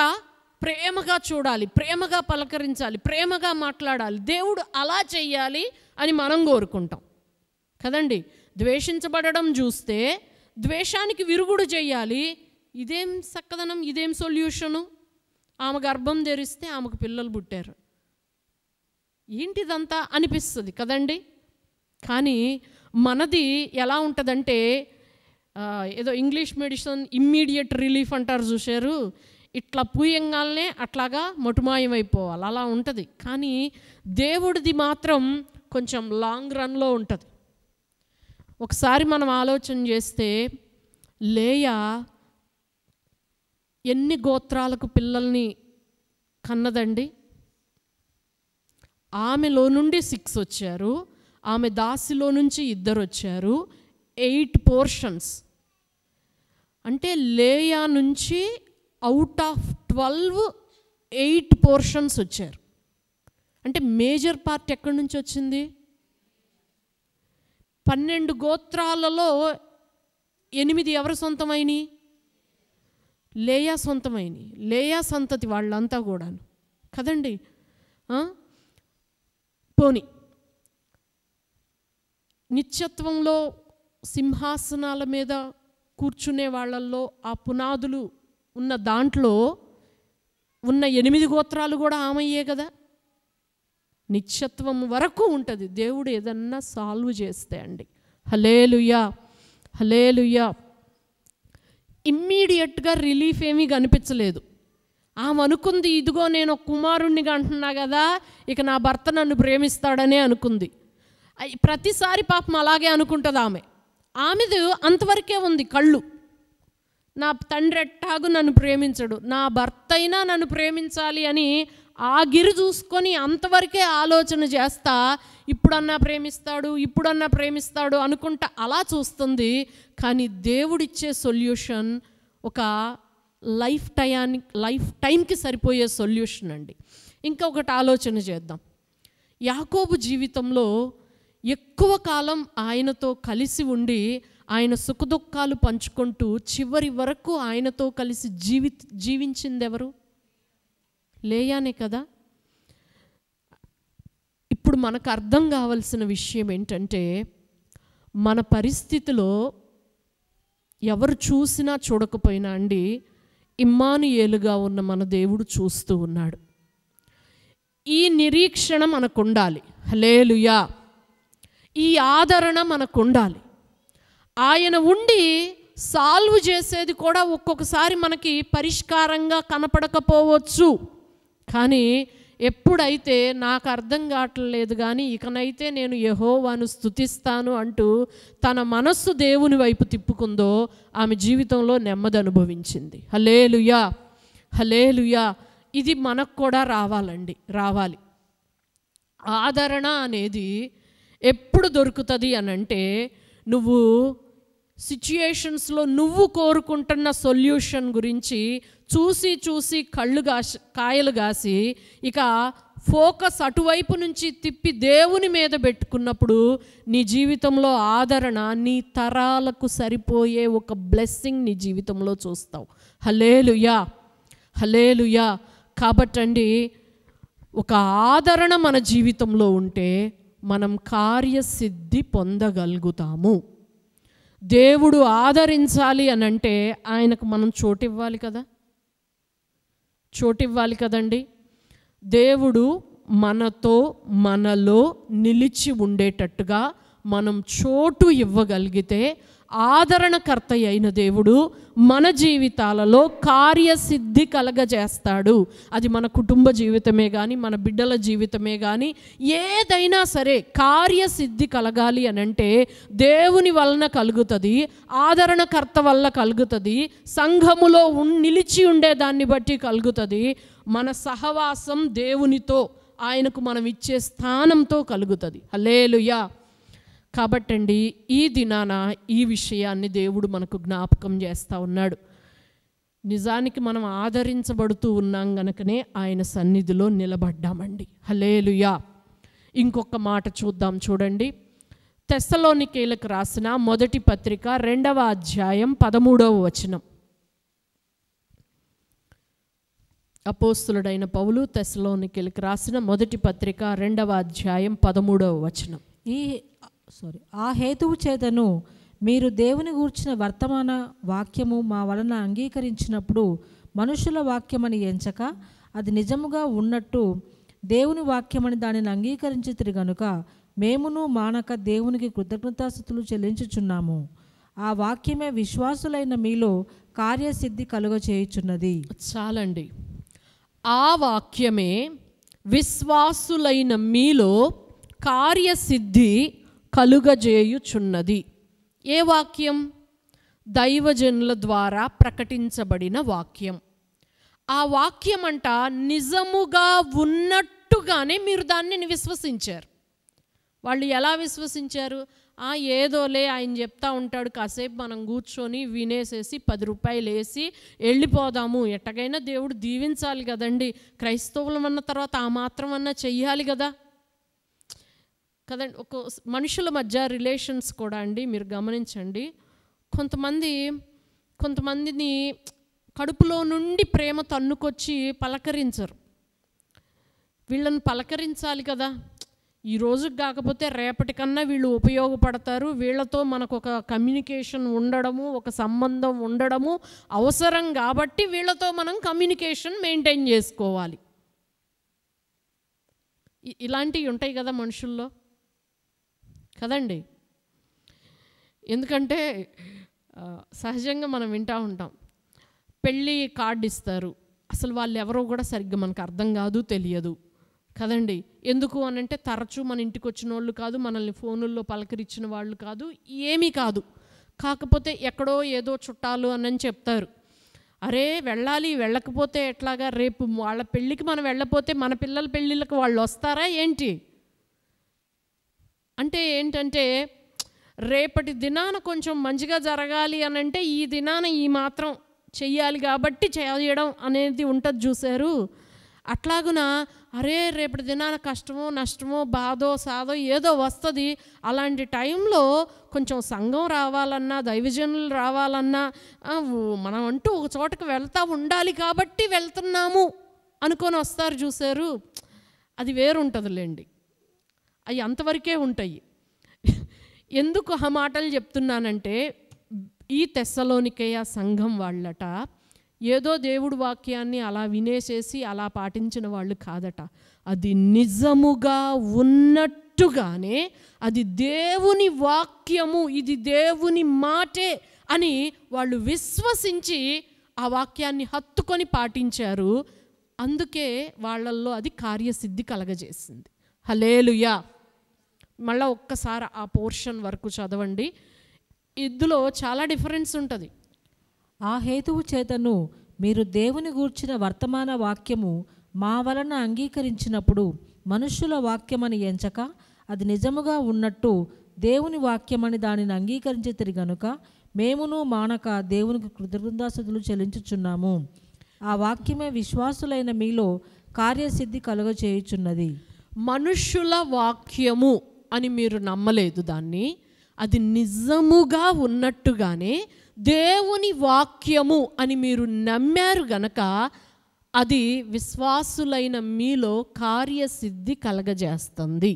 ప్రేమగా చూడాలి, ప్రేమగా పలకరించాలి, ప్రేమగా మాట్లాడాలి. దేవుడు అలా చెయ్యాలి అని మనం కోరుకుంటాం కదండి. ద్వేషించబడడం చూస్తే ద్వేషానికి విరుగుడు చెయ్యాలి. ఇదేం చక్కదనం, ఇదేం సొల్యూషను? ఆమె గర్భం ధరిస్తే ఆమెకు పిల్లలు పుట్టారు. ఏంటిదంతా అనిపిస్తుంది కదండి. కానీ మనది ఎలా ఉంటుందంటే, ఏదో ఇంగ్లీష్ మెడిసిన్ ఇమ్మీడియట్ రిలీఫ్ అంటారు చూశారు, ఇట్లా పూయంగానే అట్లాగా మటుమాయమైపోవాలి, అలా ఉంటుంది. కానీ దేవుడిది మాత్రం కొంచెం లాంగ్ రన్లో ఉంటుంది. ఒకసారి మనం ఆలోచన చేస్తే, లేయా ఎన్ని గోత్రాలకు పిల్లల్ని కన్నదండి? ఆమెలో నుండి 6 వచ్చారు, ఆమె దాసిలో నుంచి 2 వచ్చారు, 8 పోర్షన్స్. అంటే లేయా నుంచి అవుట్ ఆఫ్ 12 8 పోర్షన్స్ వచ్చారు. అంటే మేజర్ పార్ట్ ఎక్కడి నుంచి వచ్చింది? 12 గోత్రాలలో 8 ఎవరు సొంతమైనవి? లేయా సొంతమైనవి. లేయా సంతతి వాళ్ళంతా కూడాను కదండి. పోని నిత్యత్వంలో సింహాసనాల మీద కూర్చునే వాళ్ళల్లో ఆ పునాదులు ఉన్న దాంట్లో ఉన్న 8 గోత్రాలు కూడా ఆమెయే కదా. నిత్యత్వం వరకు ఉంటుంది దేవుడు ఏదన్నా సాల్వ్ చేస్తే అండి. హల్లెలూయా. ఇమ్మీడియట్గా రిలీఫ్ ఏమీ కనిపించలేదు. ఆమె అనుకుంది, ఇదిగో నేను ఒక కుమారుణ్ణిగా అంటున్నా కదా, ఇక నా భర్త నన్ను ప్రేమిస్తాడనే అనుకుంది. ప్రతిసారి పాపం అలాగే అనుకుంటుంది ఆమెది అంతవరకే ఉంది కళ్ళు. నా తండ్రి ఎట్టాగు నన్ను ప్రేమించడు, నా భర్త అయినా నన్ను ప్రేమించాలి అని ఆ గిరి చూసుకొని అంతవరకే ఆలోచన చేస్తా, ఇప్పుడన్నా ప్రేమిస్తాడు అనుకుంటా అలా చూస్తుంది. కానీ దేవుడిచ్చే సొల్యూషన్ ఒక లైఫ్ టైంకి సరిపోయే సొల్యూషన్ అండి. ఇంకొకటి ఆలోచన చేద్దాం. యాకోబు జీవితంలో ఎక్కువ కాలం ఆయనతో కలిసి ఉండి ఆయన సుఖదుఖాలు పంచుకుంటూ చివరి వరకు ఆయనతో కలిసి జీవించింది ఎవరు? లేయానే కదా. ఇప్పుడు మనకు అర్థం కావాల్సిన విషయం ఏంటంటే, మన పరిస్థితిలో ఎవరు చూసినా చూడకపోయినా అండి, ఇమ్మానుయేలుగా ఉన్న మన దేవుడు చూస్తూ ఉన్నాడు. ఈ నిరీక్షణ మనకు ఉండాలి. హల్లెలూయా. ఈ ఆదరణ మనకు ఉండాలి. ఆయన ఉండి సాల్వ్ చేసేది కూడా ఒక్కొక్కసారి మనకి పరిష్కారంగా కనపడకపోవచ్చు. కానీ ఎప్పుడైతే నాకు అర్థం కావట్లేదు కానీ ఇకనైతే నేను యెహోవాను స్తుతిస్తాను అంటూ తన మనస్సు దేవుని వైపు తిప్పుకుందో ఆమె జీవితంలో నెమ్మది అనుభవించింది. హల్లెలూయా, హల్లెలూయా. ఇది మనకు కూడా రావాలి. ఆదరణ అనేది ఎప్పుడు దొరుకుతుంది అనంటే, నువ్వు సిచ్యుయేషన్స్లో నువ్వు కోరుకుంటున్న సొల్యూషన్ గురించి చూసి కాయలు కాసి ఇక ఫోకస్ అటువైపు నుంచి తిప్పి దేవుని మీద పెట్టుకున్నప్పుడు నీ జీవితంలో ఆదరణ, నీ తరాలకు సరిపోయే ఒక బ్లెస్సింగ్ నీ జీవితంలో చూస్తావు. హల్లెలూయా, హల్లెలూయా. కాబట్టండి, ఒక ఆదరణ మన జీవితంలో ఉంటే మనం కార్యసిద్ధి పొందగలుగుతాము. దేవుడు ఆదరించాలి అని అంటే ఆయనకు మనం చోటివ్వాలి కదండి. దేవుడు మనలో నిలిచి ఉండేటట్టుగా మనం చోటు ఇవ్వగలిగితే ఆదరణకర్త అయిన దేవుడు మన జీవితాలలో కార్యసిద్ధి కలగజేస్తాడు. అది మన కుటుంబ జీవితమే కానీ, మన బిడ్డల జీవితమే కానీ, ఏదైనా సరే కార్యసిద్ధి కలగాలి అని అంటే దేవుని వలన కలుగుతుంది, ఆదరణకర్త వల్ల కలుగుతుంది, సంఘములో నిలిచి ఉండేదాన్ని బట్టి కలుగుతుంది, మన సహవాసం దేవునితో ఆయనకు మనం ఇచ్చే స్థానంతో కలుగుతుంది. హల్లెలూయా. కాబట్టండి, ఈ దినాన ఈ విషయాన్ని దేవుడు మనకు జ్ఞాపకం చేస్తూ ఉన్నాడు. నిజానికి మనం ఆదరించబడుతూ ఉన్నాం గనుకనే ఆయన సన్నిధిలో నిలబడ్డామండి. హల్లెలూయా. ఇంకొక మాట చూద్దాం, చూడండి. తెస్సలోనికీయులకు రాసిన మొదటి పత్రిక 2వ అధ్యాయం 13వ వచనం. అపోస్తులుడైన పౌలు తెస్సలోనికీయులకు రాసిన మొదటి పత్రిక 2వ అధ్యాయం 13వ వచనం. ఆ హేతువు చేతను మీరు దేవుని గూర్చిన వర్తమాన వాక్యము మా వలన అంగీకరించినప్పుడు మనుషుల వాక్యమని ఎంచక అది నిజముగా ఉన్నట్టు దేవుని వాక్యమని దానిని అంగీకరించితిరి గనుక మేమును మానక దేవునికి కృతజ్ఞతాస్తుతులు చెల్లించుచున్నాము. ఆ వాక్యమే విశ్వాసులైన మీలో కార్యసిద్ధి కలుగచేయుచున్నది. చాలండి. ఆ వాక్యమే విశ్వాసులైన మీలో కార్యసిద్ధి కలుగజేయుచున్నది. ఏ వాక్యం? దైవజనుల ద్వారా ప్రకటించబడిన వాక్యం. ఆ వాక్యం అంట నిజముగా ఉన్నట్టుగానే మీరు దాన్ని విశ్వసించారు. వాళ్ళు ఎలా విశ్వసించారు? ఏదోలే ఆయన చెప్తా ఉంటాడు, కాసేపు మనం కూర్చొని వినేసేసి 10 రూపాయలు వేసి వెళ్ళిపోదాము, ఎట్టగైనా దేవుడు దీవించాలి కదండి, క్రైస్తవులం అన్న తర్వాత ఆ మాత్రం అన్నా చెయ్యాలి కదండి. ఒక మనుషుల మధ్య రిలేషన్స్ కూడా అండి మీరు గమనించండి. కొంతమందిని కడుపులో నుండి ప్రేమ తన్నుకొచ్చి పలకరించరు. వీళ్ళని పలకరించాలి కదా, ఈ రోజుకి కాకపోతే రేపటికన్నా వీళ్ళు ఉపయోగపడతారు, వీళ్ళతో మనకు ఒక కమ్యూనికేషన్ ఉండడము, ఒక సంబంధం ఉండడము అవసరం కాబట్టి వీళ్ళతో మనం కమ్యూనికేషన్ మెయింటైన్ చేసుకోవాలి. ఇలాంటివి ఉంటాయి కదా మనుషుల్లో కదండి. ఎందుకంటే సహజంగా మనం వింటూ ఉంటాం, పెళ్ళి కార్డు ఇస్తారు, అసలు వాళ్ళు ఎవరో కూడా సరిగ్గా మనకు అర్థం కాదు, తెలియదు కదండి. ఎందుకు అనంటే తరచూ మన ఇంటికి వచ్చిన వాళ్ళు కాదు, మనల్ని ఫోనుల్లో పలకరించిన వాళ్ళు కాదు, ఏమీ కాదు. కాకపోతే ఎక్కడో ఏదో చుట్టాలు అని చెప్తారు. అరే వెళ్ళాలి, వెళ్ళకపోతే ఎట్లాగా, రేపు వాళ్ళ పెళ్ళికి మనం వెళ్ళకపోతే మన పిల్లల పెళ్ళిళ్ళకి వాళ్ళు వస్తారా ఏంటి అంటే ఏంటంటే, రేపటి దినాన కొంచెం మంచిగా జరగాలి అనంటే ఈ దినాన ఈ మాత్రం చెయ్యాలి కాబట్టి చేయడం అనేది ఉంటుంది చూశారు. అట్లాగున అరే రేపటి దినాన కష్టమో నష్టమో బాధో సాధో ఏదో వస్తుంది, అలాంటి టైంలో కొంచెం సంఘం రావాలన్నా దైవజనులు రావాలన్నా మనం అంటూ ఒక చోటకి వెళ్తూ ఉండాలి కాబట్టి వెళ్తున్నాము అనుకొని వస్తారు చూశారు. అది వేరుంటుందిలేండి, అవి అంతవరకే ఉంటాయి. ఎందుకు ఆ మాటలు చెప్తున్నానంటే, ఈ తెస్సలోనికయ సంఘం వాళ్ళట ఏదో దేవుడి వాక్యాన్ని అలా వినేసేసి అలా పాటించిన వాళ్ళు కాదట. అది నిజముగా ఉన్నట్టుగానే అది దేవుని వాక్యము, ఇది దేవుని మాటే అని వాళ్ళు విశ్వసించి ఆ వాక్యాన్ని హత్తుకొని పాటించారు. అందుకే వాళ్ళల్లో అది కార్యసిద్ధి కలగజేసింది. హల్లెలూయా. మళ్ళీ ఒక్కసారి ఆ పోర్షన్ వరకు చదవండి. ఇందులో చాలా డిఫరెన్స్ ఉంటుంది. ఆ హేతువు చేతను మీరు దేవుని గూర్చిన వర్తమాన వాక్యము మా వలన అంగీకరించినప్పుడు మనుష్యుల వాక్యమని ఎంచక అది నిజముగా ఉన్నట్టు దేవుని వాక్యమని దానిని అంగీకరించితిరి గనుక మేమును మానక దేవునికి కృతజ్ఞతాస్తుతులు చెల్లించుచున్నాము. ఆ వాక్యమే విశ్వాసులైన మీలో కార్యసిద్ధి కలుగచేయుచున్నది. మనుష్యుల వాక్యము అని మీరు నమ్మలేదు దాన్ని, అది నిజముగా ఉన్నట్టుగానే దేవుని వాక్యము అని మీరు నమ్మారు గనక అది విశ్వాసులైన మీలో కార్యసిద్ధి కలగజేస్తుంది.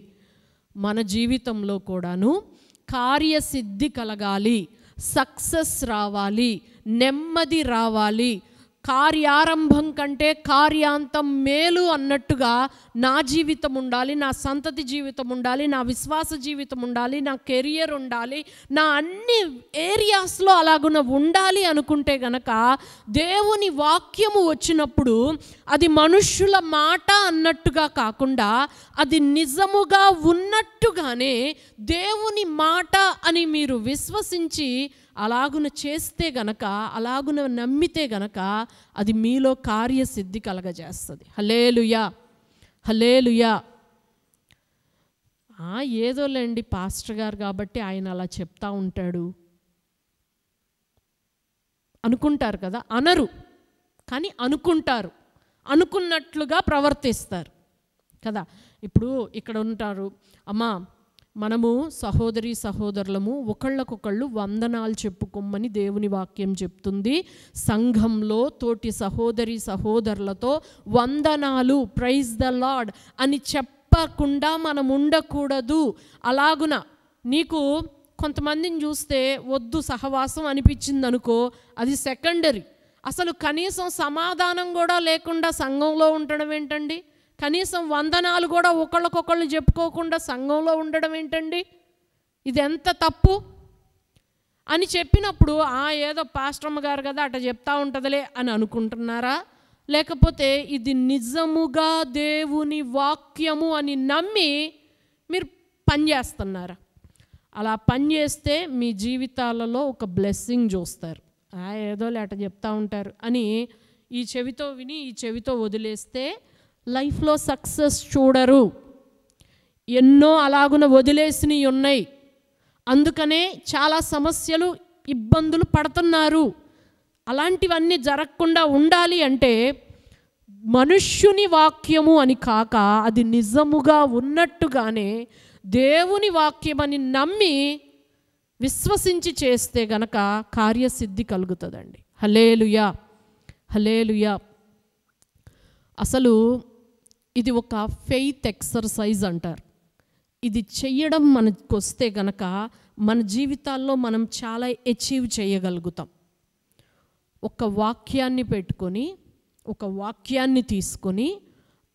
మన జీవితంలో కూడాను కార్యసిద్ధి కలగాలి, సక్సెస్ రావాలి, నెమ్మది రావాలి, కార్యారంభం కంటే కార్యాంతం మేలు అన్నట్టుగా నా జీవితం ఉండాలి, నా సంతతి జీవితం ఉండాలి, నా విశ్వాస జీవితం ఉండాలి, నా కెరియర్ ఉండాలి, నా అన్ని ఏరియాస్లో అలాగున ఉండాలి అనుకుంటే గనక దేవుని వాక్యము వచ్చినప్పుడు అది మనుష్యుల మాట అన్నట్టుగా కాకుండా అది నిజముగా ఉన్నట్టుగానే దేవుని మాట అని మీరు విశ్వసించి అలాగున చేస్తే గనక, అలాగున నమ్మితే గనక అది మీలో కార్యసిద్ధి కలగజేస్తుంది. హల్లెలూయా, హల్లెలూయా. ఏదోలేండి పాస్టర్ గారు కాబట్టి ఆయన అలా చెప్తా ఉంటాడు అనుకుంటారు కదా. అనరు కానీ అనుకుంటారు, అనుకున్నట్లుగా ప్రవర్తిస్తారు కదా. ఇప్పుడు ఇక్కడ ఉంటారు, అమ్మా మనము సహోదరి సహోదరులము ఒకళ్ళకొకళ్ళు వందనాలు చెప్పుకోమని దేవుని వాక్యం చెప్తుంది. సంఘంలో తోటి సహోదరి సహోదరులతో వందనాలు, ప్రైజ్ ద లార్డ్ అని చెప్పకుండా మనం ఉండకూడదు. అలాగున నీకు కొంతమందిని చూస్తే వద్దు సహవాసం అనిపించింది అనుకో, అది సెకండరీ. అసలు కనీసం సమాధానం కూడా లేకుండా సంఘంలో ఉండడం ఏంటండి? కనీసం వందనాలు కూడా ఒకళ్ళకొకళ్ళు చెప్పుకోకుండా సంఘంలో ఉండడం ఏంటండి? ఇది ఎంత తప్పు అని చెప్పినప్పుడు ఏదో పాస్టర్మ్మ గారు కదా అట చెప్తా ఉంటుందిలే అని అనుకుంటున్నారా? లేకపోతే ఇది నిజముగా దేవుని వాక్యము అని నమ్మి మీరు పనిచేస్తున్నారా? అలా పనిచేస్తే మీ జీవితాలలో ఒక బ్లెస్సింగ్ చూస్తారు. ఏదోలే అట చెప్తా ఉంటారు అని ఈ చెవితో విని ఈ చెవితో వదిలేస్తే లైఫ్లో సక్సెస్ చూడరు. ఎన్నో అలాగున వదిలేసినవి ఉన్నాయి, అందుకనే చాలా సమస్యలు ఇబ్బందులు పడుతున్నారు. అలాంటివన్నీ జరగకుండా ఉండాలి అంటే మనుష్యుని వాక్యము అని కాక అది నిజముగా ఉన్నట్టుగానే దేవుని వాక్యమని నమ్మి విశ్వసించి చేస్తే గనక కార్యసిద్ధి కలుగుతుందండి. హల్లెలూయా, హల్లెలూయా. అసలు ఇది ఒక ఫెయిత్ ఎక్సర్సైజ్ అంటారు. ఇది చెయ్యడం మనకు వస్తే గనక మన జీవితాల్లో మనం చాలా అచీవ్ చేయగలుగుతాం. ఒక వాక్యాన్ని పెట్టుకొని, ఒక వాక్యాన్ని తీసుకొని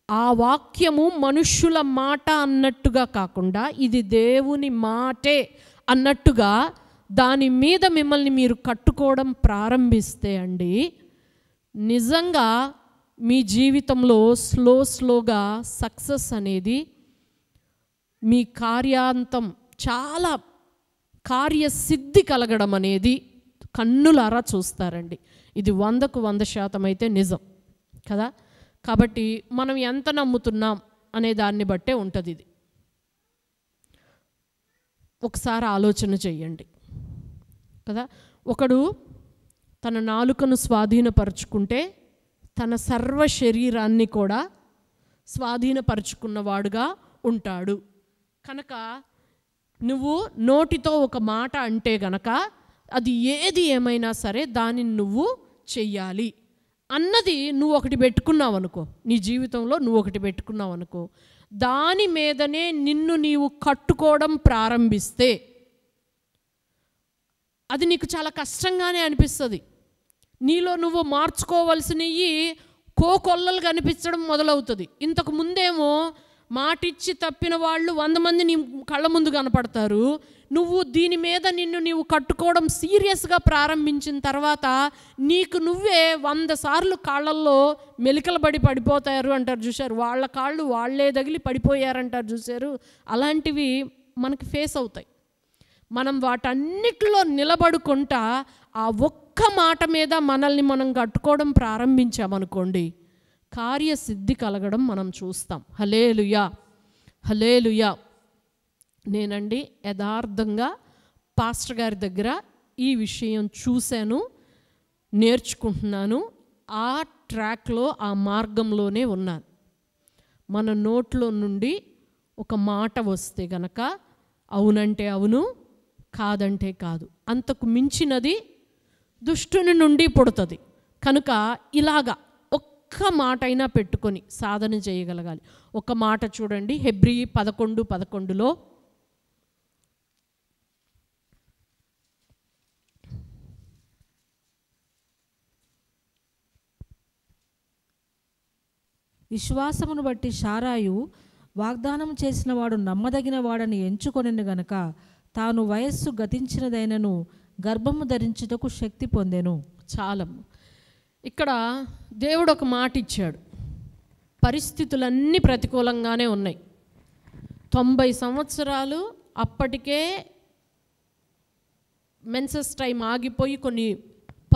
ఆ వాక్యము మనుష్యుల మాట అన్నట్టుగా కాకుండా ఇది దేవుని మాటే అన్నట్టుగా దాని మీద మిమ్మల్ని మీరు కట్టుకోవడం ప్రారంభిస్తే అండి, నిజంగా మీ జీవితంలో స్లోగా సక్సెస్ అనేది, మీ కార్యాంతం చాలా కార్యసిద్ధి కలగడం అనేది కన్నులారా చూస్తారండి. ఇది 100కు 100% అయితే నిజం కదా. కాబట్టి మనం ఎంత నమ్ముతున్నాం అనే దాన్ని బట్టే ఉంటుంది ఇది. ఒకసారి ఆలోచన చెయ్యండి కదా. ఒకడు తన నాలుకను స్వాధీనపరుచుకుంటే తన సర్వ శరీరాన్ని కూడా స్వాధీనపరుచుకున్నవాడుగా ఉంటాడు. కనుక నువ్వు నోటితో ఒక మాట అంటే గనక అది ఏది ఏమైనా సరే దానిని నువ్వు చెయ్యాలి అన్నది నువ్వు ఒకటి పెట్టుకున్నావు అనుకో, నీ జీవితంలో నువ్వు ఒకటి పెట్టుకున్నావు అనుకో, దాని మీదనే నిన్ను నీవు కట్టుకోవడం ప్రారంభిస్తే అది నీకు చాలా కష్టంగానే అనిపిస్తుంది. నీలో నువ్వు మార్చుకోవలసినవి కోకొల్లలు కనిపించడం మొదలవుతుంది. ఇంతకు ముందేమో మాటిచ్చి తప్పిన వాళ్ళు 100 మంది నీ కళ్ళ ముందు కనపడతారు. నువ్వు దీని మీద నిన్ను నీవు కట్టుకోవడం సీరియస్గా ప్రారంభించిన తర్వాత నీకు నువ్వే 100 సార్లు కాళ్ళల్లో మెలికలబడి పడిపోతారు అంటారు చూశారు. వాళ్ళ కాళ్ళు వాళ్ళే తగిలి పడిపోయారంటారు చూశారు. అలాంటివి మనకి ఫేస్ అవుతాయి. మనం వాటన్నిటిలో నిలబడుకుంటా ఆ ఒక్క మాట మీద మనల్ని మనం కట్టుకోవడం ప్రారంభించామనుకోండి, కార్యసిద్ధి కలగడం మనం చూస్తాం. హల్లెలూయా, హల్లెలూయా. నేనండి యథార్థంగా పాస్టర్ గారి దగ్గర ఈ విషయం చూశాను, నేర్చుకుంటున్నాను. ఆ ట్రాక్లో, ఆ మార్గంలోనే ఉన్నాను. మన నోట్లో నుండి ఒక మాట వస్తే గనక అవునంటే అవును, కాదంటే కాదు, అంతకు మించినది దుష్టుని నుండి పుడుతుంది. కనుక ఇలాగా ఒక్క మాట అయినా పెట్టుకొని సాధన చేయగలగాలి. ఒక మాట చూడండి, హెబ్రీ 11:11లో విశ్వాసమును బట్టి శారాయు వాగ్దానం చేసిన వాడు నమ్మదగిన వాడని ఎంచుకొనెను గనక తాను వయస్సు గతించినదైనను గర్భము ధరించుటకు శక్తి పొందెను. చాలమ్మ. ఇక్కడ దేవుడు ఒక మాట ఇచ్చాడు. పరిస్థితులన్నీ ప్రతికూలంగానే ఉన్నాయి. 90 సంవత్సరాలు అప్పటికే మెన్సెస్ టైం ఆగిపోయి కొన్ని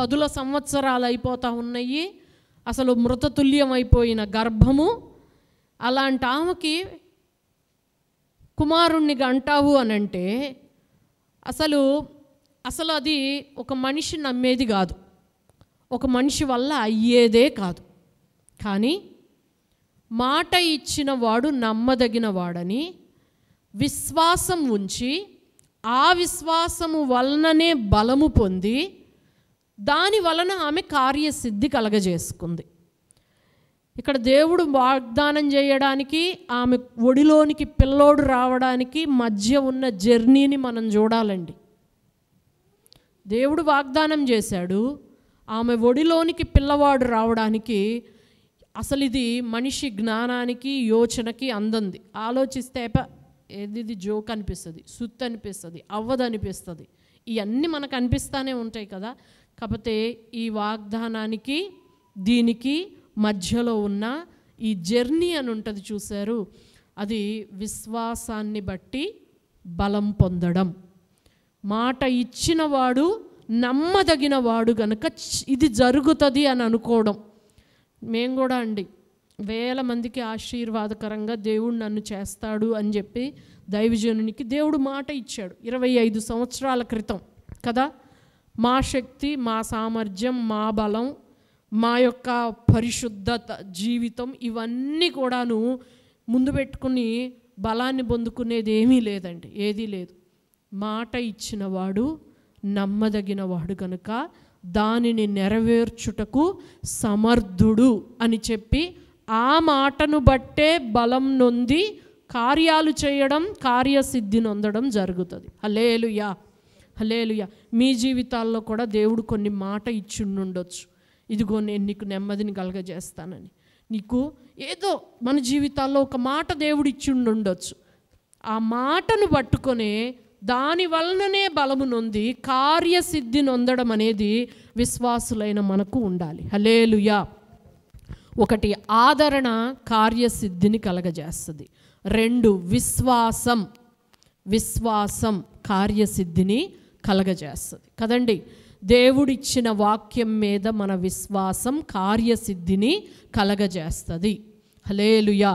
10 సంవత్సరాలు అయిపోతూ ఉన్నాయి. అసలు మృతతుల్యం అయిపోయిన గర్భము. అలాంటి ఆమెకి కుమారుణ్ణి గంటావు అనంటే అసలు అది ఒక మనిషి నమ్మేది కాదు, ఒక మనిషి వల్ల అయ్యేదే కాదు. కానీ మాట ఇచ్చిన వాడు నమ్మదగిన వాడని విశ్వాసం ఉంచి ఆ విశ్వాసము వలననే బలము పొంది దాని వలన ఆమె కార్యసిద్ధి కలగజేసుకుంది. ఇక్కడ దేవుడు వాగ్దానం చేయడానికి, ఆమె ఒడిలోనికి పిల్లోడు రావడానికి మధ్య ఉన్న జర్నీని మనం చూడాలండి. దేవుడు వాగ్దానం చేశాడు, ఆమె ఒడిలోనికి పిల్లవాడు రావడానికి అసలు ఇది మనిషి జ్ఞానానికి యోచనకి అందంది. ఆలోచిస్తే ఇది జోక్ అనిపిస్తుంది, సుత్తు అనిపిస్తుంది, అవ్వదనిపిస్తుంది. ఇవన్నీ మనకు అనిపిస్తూనే ఉంటాయి కదా. కాకపోతే ఈ వాగ్దానానికి దీనికి మధ్యలో ఉన్న ఈ జర్నీ అని ఉంటుంది చూశారు, అది విశ్వాసాన్ని బట్టి బలం పొందడం. మాట ఇచ్చినవాడు నమ్మదగిన వాడు గనుక ఇది జరుగుతుంది అని అనుకోవడం. మేము కూడా అండి వేల మందికి ఆశీర్వాదకరంగా దేవుడు నన్ను చేస్తాడు అని చెప్పి దైవజనునికి దేవుడు మాట ఇచ్చాడు 25 సంవత్సరాల క్రితం కదా. మా శక్తి, మా సామర్థ్యం, మా బలం, మా యొక్క పరిశుద్ధత జీవితం ఇవన్నీ కూడాను ముందు పెట్టుకుని బలాన్ని పొందుకునేది ఏమీ లేదండి, ఏదీ లేదు. మాట ఇచ్చినవాడు నమ్మదగిన వాడు కనుక దానిని నెరవేర్చుటకు సమర్థుడు అని చెప్పి ఆ మాటను బట్టే బలం నొంది కార్యాలు చేయడం, కార్యసిద్ధి నొందడం జరుగుతుంది. హల్లెలూయా, హల్లెలూయా. మీ జీవితాల్లో కూడా దేవుడు కొన్ని మాట ఇచ్చిండుండొచ్చు, ఇదిగో నేను నీకు నెమ్మదిని కలగజేస్తానని. నీకు ఏదో మన జీవితాల్లో ఒక మాట దేవుడు ఇచ్చిండుండొచ్చు. ఆ మాటను పట్టుకొనే దాని వలననే బలము నొంది కార్యసిద్ధి నొందడం అనేది విశ్వాసులైన మనకు ఉండాలి. హల్లెలూయా. ఒకటి ఆదరణ కార్యసిద్ధిని కలగజేస్తుంది. 2 విశ్వాసం కార్యసిద్ధిని కలగజేస్తుంది కదండి. దేవుడిచ్చిన వాక్యం మీద మన విశ్వాసం కార్యసిద్ధిని కలగజేస్తుంది. హల్లెలూయా.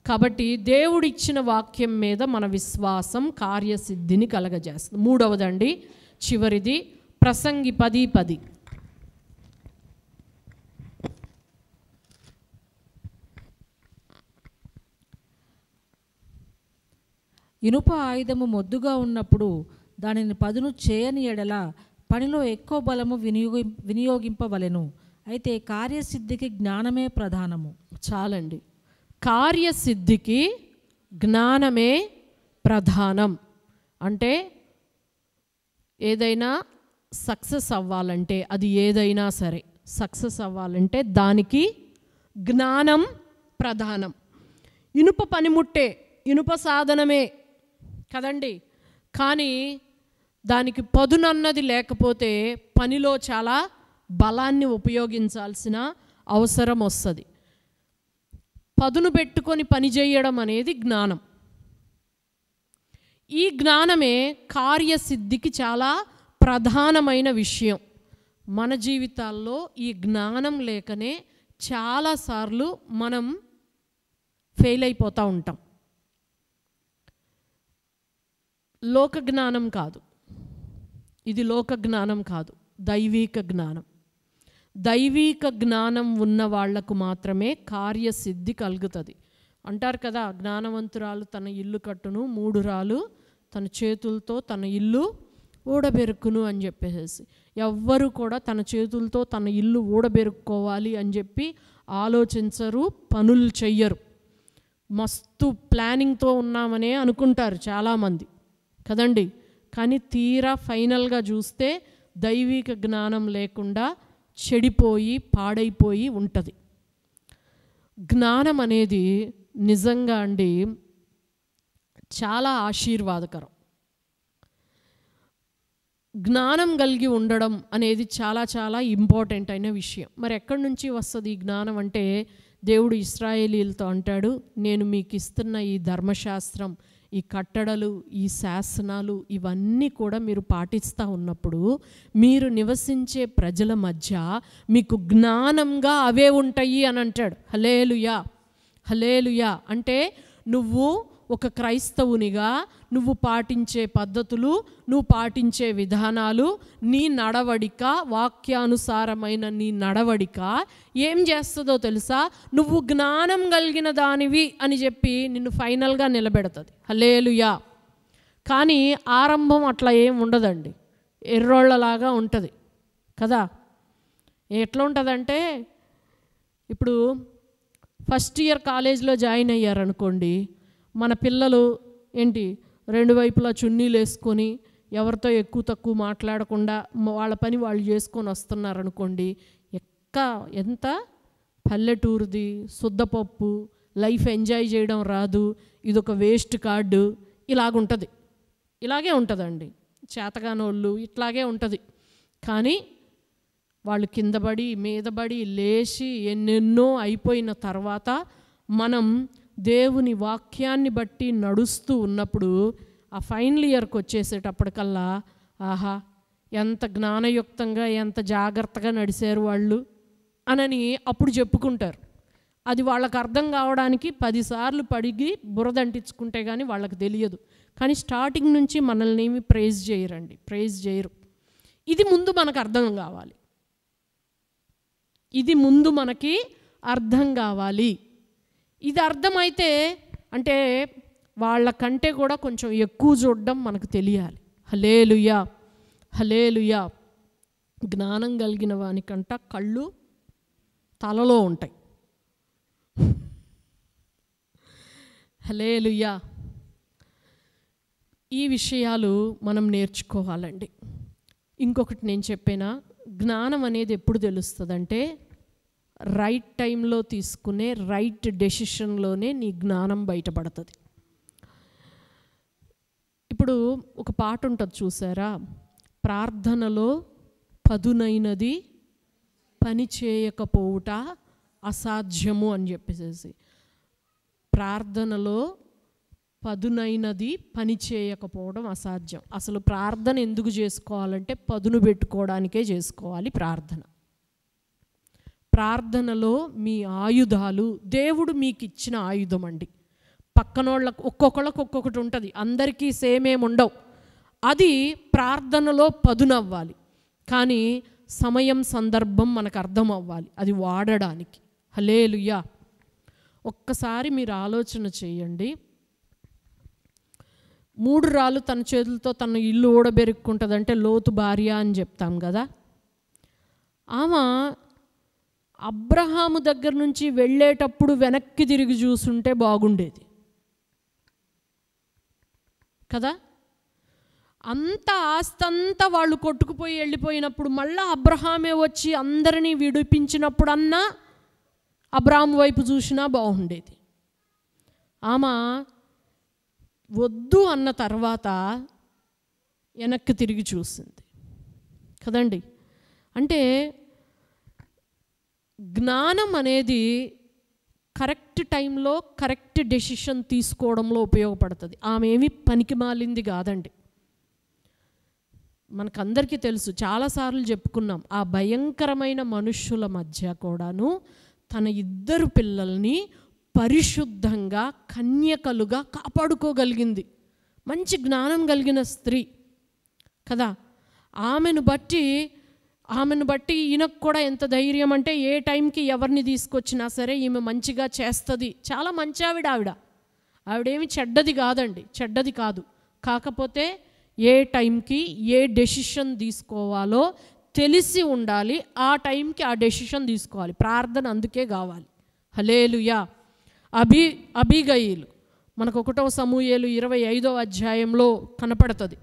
కాబట్టి దేవుడిచ్చిన వాక్యం మీద మన విశ్వాసం కార్యసిద్ధిని కలగజేస్తుంది. 3వదండి, చివరిది ప్రసంగి 10:10. ఇనుప ఆయుధము మొద్దుగా ఉన్నప్పుడు దానిని పదును చేయని ఎడల పనిలో ఎక్కువ బలము వినియోగింపవలెను. అయితే కార్యసిద్ధికి జ్ఞానమే ప్రధానము. చాలండి. కార్యసిద్ధికి జ్ఞానమే ప్రధానం. అంటే ఏదైనా సక్సెస్ అవ్వాలంటే, అది ఏదైనా సరే సక్సెస్ అవ్వాలంటే దానికి జ్ఞానం ప్రధానం. ఇనుప పనిముట్టే, ఇనుప సాధనమే కదండి. కానీ దానికి పదునన్నది లేకపోతే పనిలో చాలా బలాన్ని ఉపయోగించాల్సిన అవసరం వస్తుంది. పదును పెట్టుకొని పని చేయడం అనేది జ్ఞానం. ఈ జ్ఞానమే కార్యసిద్ధికి చాలా ప్రధానమైన విషయం. మన జీవితాల్లో ఈ జ్ఞానం లేకనే చాలాసార్లు మనం ఫెయిల్ అయిపోతూ ఉంటాం. లోక జ్ఞానం కాదు ఇది, లోక జ్ఞానం కాదు, దైవిక జ్ఞానం. దైవిక జ్ఞానం ఉన్న వాళ్లకు మాత్రమే కార్యసిద్ధి కలుగుతుంది. అంటారు కదా, జ్ఞానవంతురాలు తన ఇల్లు కట్టును, 3 రాళ్ళు తన చేతులతో తన ఇల్లు ఊడబెరుకును అని చెప్పేసి. ఎవ్వరు కూడా తన చేతులతో తన ఇల్లు ఊడబెరుక్కోవాలి అని చెప్పి ఆలోచించరు, పనులు చెయ్యరు. మస్తు ప్లానింగ్తో ఉన్నామనే అనుకుంటారు చాలామంది కదండి. కానీ తీరా ఫైనల్గా చూస్తే దైవిక జ్ఞానం లేకుండా చెడిపోయి పాడైపోయి ఉంటుంది. జ్ఞానం అనేది నిజంగా అండి చాలా ఆశీర్వాదకరం. జ్ఞానం కలిగి ఉండడం అనేది చాలా చాలా ఇంపార్టెంట్ అయిన విషయం. మరి ఎక్కడి నుంచి వస్తుంది ఈ జ్ఞానం అంటే, దేవుడు ఇశ్రాయేలీలతో అంటాడు, నేను మీకు ఇస్తున్న ఈ ధర్మశాస్త్రం, ఈ కట్టడలు, ఈ శాసనాలు ఇవన్నీ కూడా మీరు పాటిస్తూ ఉన్నప్పుడు మీరు నివసించే ప్రజల మధ్య మీకు జ్ఞానంగా అవే ఉంటాయి అని అంటాడు. హల్లెలూయా, హల్లెలూయా. అంటే నువ్వు ఒక క్రైస్తవునిగా నువ్వు పాటించే పద్ధతులు, నువ్వు పాటించే విధానాలు, నీ నడవడిక, వాక్యానుసారమైన నీ నడవడిక ఏం చేస్తుందో తెలుసా? నువ్వు జ్ఞానం కలిగిన దానివి అని చెప్పి నిన్ను ఫైనల్గా నిలబెడుతుంది. హల్లెలూయా. కానీ ఆరంభం అట్లా ఏం ఉండదండి, ఎర్రోళ్ళలాగా ఉంటుంది కదా. ఎట్లా ఉంటుందంటే, ఇప్పుడు ఫస్ట్ ఇయర్ కాలేజ్లో జాయిన్ అయ్యారనుకోండి, మన పిల్లలు ఏంటి 2 వైపులా చున్నీలు వేసుకొని ఎవరితో ఎక్కువ తక్కువ మాట్లాడకుండా వాళ్ళ పని వాళ్ళు చేసుకొని వస్తున్నారనుకోండి, ఎంత పల్లెటూరుది శుద్ధపప్పు, లైఫ్ ఎంజాయ్ చేయడం రాదు, ఇదొక వేస్ట్ కార్డు, ఇలాగుంటుంది. ఇలాగే ఉంటుందండి, చేతగానోళ్ళు ఇట్లాగే ఉంటుంది. కానీ వాళ్ళు కిందపడి మీదపడి లేచి ఎన్నెన్నో అయిపోయిన తర్వాత మనం దేవుని వాక్యాన్ని బట్టి నడుస్తూ ఉన్నప్పుడు ఆ ఫైనల్ ఇయర్కి వచ్చేసేటప్పటికల్లా, ఆహా ఎంత జ్ఞానయుక్తంగా ఎంత జాగ్రత్తగా నడిచారు వాళ్ళు అనని అప్పుడు చెప్పుకుంటారు. అది వాళ్ళకి అర్థం కావడానికి 10 సార్లు పడిగి బురదంటించుకుంటే కానీ వాళ్ళకి తెలియదు. కానీ స్టార్టింగ్ నుంచి మనల్ని ఏమి ప్రైజ్ చేయరు. ఇది ముందు మనకు అర్థం కావాలి, ఇది ముందు మనకి అర్థం కావాలి. ఇది అర్థమైతే అంటే వాళ్ళకంటే కూడా కొంచెం ఎక్కువ చూడడం మనకు తెలియాలి. హల్లెలూయా, హల్లెలూయా. జ్ఞానం కలిగిన వానికంట కళ్ళు తలలో ఉంటాయి. హల్లెలూయా. ఈ విషయాలు మనం నేర్చుకోవాలండి. ఇంకొకటి నేను చెప్పేనా, జ్ఞానం అనేది ఎప్పుడు తెలుస్తుందంటే రైట్ టైంలో తీసుకునే రైట్ డెసిషన్లోనే నీ జ్ఞానం బయటపడుతుంది. ఇప్పుడు ఒక పాట ఉంటుంది చూసారా, ప్రార్థనలో పదునైనది పని చేయకపోవుట అసాధ్యము అని చెప్పేసి. ప్రార్థనలో పదునైనది పని చేయకపోవడం అసాధ్యం. అసలు ప్రార్థన ఎందుకు చేసుకోవాలంటే పదును పెట్టుకోవడానికే చేసుకోవాలి ప్రార్థన. ప్రార్థనలో మీ ఆయుధాలు దేవుడు మీకు ఇచ్చిన ఆయుధం అండి. పక్కనోళ్ళకు ఒక్కొక్కళ్ళకు ఒక్కొక్కటి ఉంటుంది, అందరికీ సేమ్ ఏమి ఉండవు. అది ప్రార్థనలో పదునవ్వాలి. కానీ సమయం సందర్భం మనకు అర్థం అవ్వాలి అది వాడడానికి. హల్లెలూయా. ఒక్కసారి మీరు ఆలోచన చేయండి. 3 రాళ్ళు తన చేతులతో తన ఇల్లు ఊడబెరుక్కుంటుందంటే లోతు భార్య అని చెప్తాం కదా. ఆమె అబ్రహాము దగ్గర నుంచి వెళ్ళేటప్పుడు వెనక్కి తిరిగి చూసుంటే బాగుండేది కదా. అంత ఆస్తంతా వాళ్ళు కొట్టుకుపోయి వెళ్ళిపోయినప్పుడు మళ్ళీ అబ్రహామే వచ్చి అందరినీ విడిపించినప్పుడు అన్నా అబ్రహాము వైపు చూసినా బాగుండేది. ఆమె వద్దు అన్న తర్వాత వెనక్కి తిరిగి చూసింది కదండి. అంటే జ్ఞానం అనేది కరెక్ట్ టైంలో కరెక్ట్ డెసిషన్ తీసుకోవడంలో ఉపయోగపడుతుంది. ఆమె ఏమీ పనికి మాలింది కాదండి. మనకందరికీ తెలుసు, చాలాసార్లు చెప్పుకున్నాం, ఆ భయంకరమైన మనుష్యుల మధ్య కూడాను తన 2 పిల్లల్ని పరిశుద్ధంగా కన్యకలుగా కాపాడుకోగలిగింది. మంచి జ్ఞానం కలిగిన స్త్రీ కదా. ఆమెను బట్టి ఈయనకు కూడా ఎంత ధైర్యం అంటే ఏ టైంకి ఎవరిని తీసుకొచ్చినా సరే ఈమె మంచిగా చేస్తుంది. చాలా మంచి ఆవిడేమి చెడ్డది కాదండి, చెడ్డది కాదు. కాకపోతే ఏ టైంకి ఏ డెసిషన్ తీసుకోవాలో తెలిసి ఉండాలి. ఆ టైంకి ఆ డెసిషన్ తీసుకోవాలి. ప్రార్థన అందుకే కావాలి. హల్లెలూయా. అబీగయీలు మనకు 1వ సమూయేలు 25వ అధ్యాయంలో కనపడుతుంది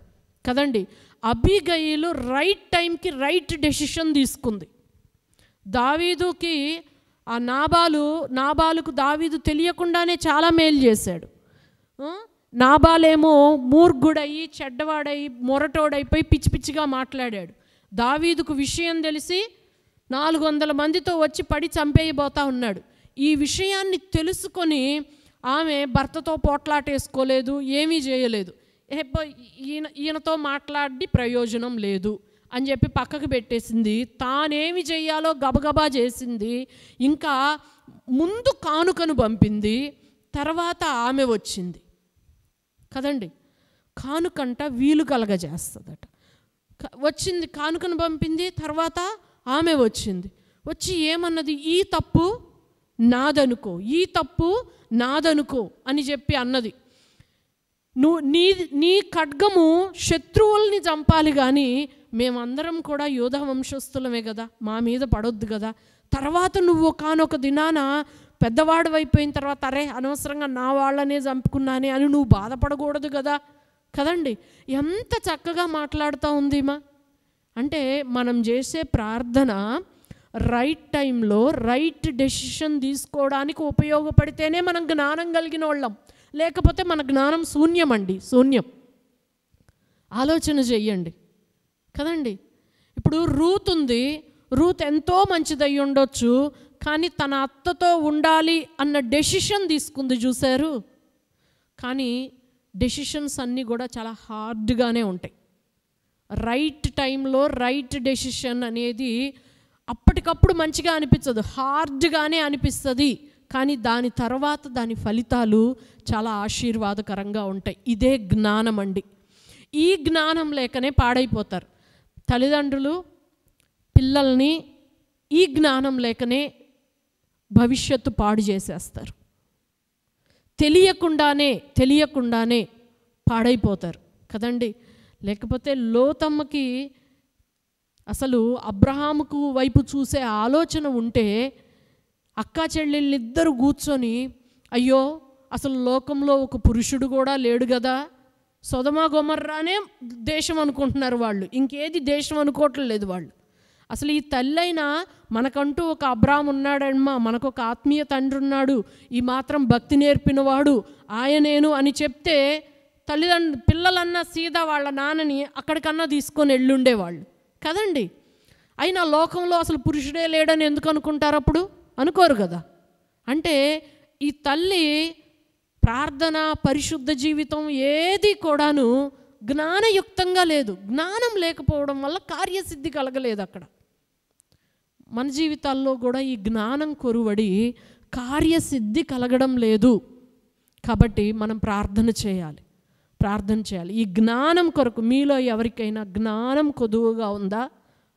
కదండి. అబీగయీలు రైట్ టైంకి రైట్ డెసిషన్ తీసుకుంది. దావీదుకి ఆ నాబాలుకు దావీదు తెలియకుండానే చాలా మేలు చేశాడు. నాబాలేమో మూర్ఖుడయి చెడ్డవాడయి మొరటోడైపోయి పిచ్చి పిచ్చిగా మాట్లాడాడు. దావీదుకు విషయం తెలిసి 400 మందితో వచ్చి పడి చంపేయబోతా ఉన్నాడు. ఈ విషయాన్ని తెలుసుకొని ఆమె భర్తతో పోట్లాటేసుకోలేదు, ఏమీ చేయలేదు. ఈయనతో మాట్లాడి ప్రయోజనం లేదు అని చెప్పి పక్కకు పెట్టేసింది. తానేమి చేయాలో గబగబా చేసింది. ఇంకా ముందు కానుకను పంపింది, తర్వాత ఆమె వచ్చింది కదండి. కానుకంట వీలు కలగజేస్తుందట. వచ్చింది, కానుకను పంపింది, తర్వాత ఆమె వచ్చి ఏమన్నది, ఈ తప్పు నాదనుకో అని చెప్పి అన్నది. నీ ఖడ్గము శత్రువుల్ని చంపాలి, కానీ మేమందరం కూడా యోధా వంశస్థులమే కదా, మా మీద పడొద్దు కదా. తర్వాత నువ్వు కానొక దినాన పెద్దవాడు అయిపోయిన తర్వాత అరే అనవసరంగా నా వాళ్ళనే చంపుకున్నానే అని నువ్వు బాధపడకూడదు కదా కదండి. ఎంత చక్కగా మాట్లాడుతూ ఉంది మా. అంటే మనం చేసే ప్రార్థన రైట్ టైంలో రైట్ డెసిషన్ తీసుకోవడానికి ఉపయోగపడితేనే మనం జ్ఞానం కలిగిన వాళ్ళం. లేకపోతే మన జ్ఞానం శూన్యం అండి, శూన్యం. ఆలోచన చెయ్యండి కదండి. ఇప్పుడు రూత్ ఉంది, రూత్ ఎంతో మంచిదై ఉండొచ్చు, కానీ తన అత్తతో ఉండాలి అన్న డెసిషన్ తీసుకుంది, చూశారు. కానీ డెసిషన్స్ అన్నీ కూడా చాలా హార్డ్గానే ఉంటాయి. రైట్ టైంలో రైట్ డెసిషన్ అనేది అప్పటికప్పుడు మంచిగా అనిపించదు, హార్డ్గానే అనిపిస్తుంది. కానీ దాని తర్వాత దాని ఫలితాలు చాలా ఆశీర్వాదకరంగా ఉంటాయి. ఇదే జ్ఞానం అండి. ఈ జ్ఞానం లేకనే పాడైపోతారు తల్లిదండ్రులు పిల్లల్ని. ఈ జ్ఞానం లేకనే భవిష్యత్తు పాడు చేసేస్తారు. తెలియకుండానే పాడైపోతారు కదండి. లేకపోతే లోతమ్మకి అసలు అబ్రహాముకు వైపు చూసే ఆలోచన ఉంటే అక్కా చెల్లెళ్ళిద్దరూ కూర్చొని అయ్యో అసలు లోకంలో ఒక పురుషుడు కూడా లేడు కదా, సొదమ గొమర్రానే దేశం అనుకుంటున్నారు వాళ్ళు, ఇంకేది దేశం అనుకోవట్లేదు వాళ్ళు. అసలు ఈ తల్లైనా మనకంటూ ఒక అబ్రాహాం ఉన్నాడమ్మా, మనకు ఒక ఆత్మీయ తండ్రి ఉన్నాడు, ఈ మాత్రం భక్తి నేర్పినవాడు ఆయనేను అని చెప్తే పిల్లలన్నా సీదా వాళ్ళ నాన్నని అక్కడికన్నా తీసుకొని వెళ్ళుండేవాళ్ళు కదండి. అయినా లోకంలో అసలు పురుషుడే లేడని ఎందుకు అనుకుంటారు అప్పుడు? అనుకోరు కదా. అంటే ఈ తల్లి ప్రార్థన, పరిశుద్ధ జీవితం ఏది కూడాను జ్ఞానయుక్తంగా లేదు. జ్ఞానం లేకపోవడం వల్ల కార్యసిద్ధి కలగలేదు అక్కడ. మన జీవితాల్లో కూడా ఈ జ్ఞానం కొరువడి కార్యసిద్ధి కలగడం లేదు. కాబట్టి మనం ప్రార్థన చేయాలి. ఈ జ్ఞానం కొరకు మీలో ఎవరికైనా జ్ఞానం కొదువుగా ఉందా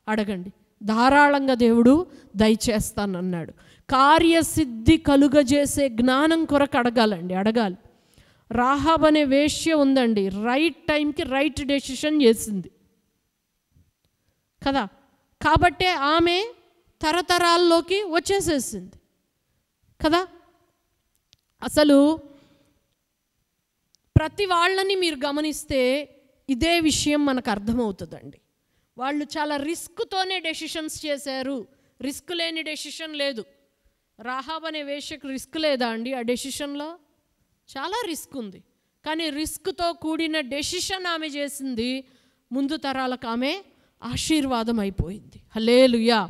అడగండి. ధారాళంగా దేవుడు దయచేస్తానన్నాడు. కార్యసిద్ధి కలుగజేసే జ్ఞానం కొరకు అడగాలి. రాహాబ్ అనే వేశ్య ఉందండి, రైట్ టైంకి రైట్ డెసిషన్ చేసింది కదా. కాబట్టే ఆమె తరతరాల్లోకి వచ్చేసేసింది కదా. అసలు ప్రతి వాళ్ళని మీరు గమనిస్తే ఇదే విషయం మనకు అర్థమవుతుందండి. వాళ్ళు చాలా రిస్క్తోనే డెసిషన్స్ చేశారు. రిస్క్ లేని డెసిషన్ లేదు. రాహాబ్ అనే వేశ్యకు రిస్క్ లేదా అండి? ఆ డెసిషన్లో చాలా రిస్క్ ఉంది. కానీ రిస్క్తో కూడిన డెసిషన్ ఆమె చేసింది. ముందు తరాలకు ఆమె ఆశీర్వాదం అయిపోయింది. హల్లెలూయా.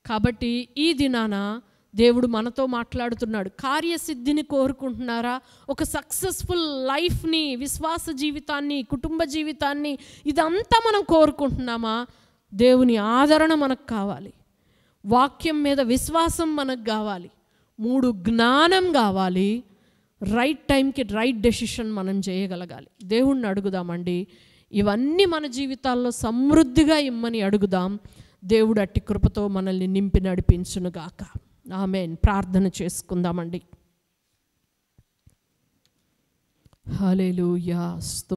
కాబట్టి ఈ దినాన దేవుడు మనతో మాట్లాడుతున్నాడు. కార్యసిద్ధిని కోరుకుంటున్నారా? ఒక సక్సెస్ఫుల్ లైఫ్ని, విశ్వాస జీవితాన్ని, కుటుంబ జీవితాన్ని, ఇదంతా మనం కోరుకుంటున్నామా? దేవుని ఆదరణ మనకు కావాలి. వాక్యం మీద విశ్వాసం మనకు కావాలి. 3 జ్ఞానం కావాలి. రైట్ టైంకి రైట్ డెసిషన్ మనం చేయగలగాలి. దేవుణ్ణి అడుగుదామండి. ఇవన్నీ మన జీవితాల్లో సమృద్ధిగా ఇమ్మని అడుగుదాం. దేవుడు అట్టి కృపతో మనల్ని నింపి నడిపించునుగాక. ఆమేన్. ప్రార్థన చేసుకుందామండి. హల్లెలూయా.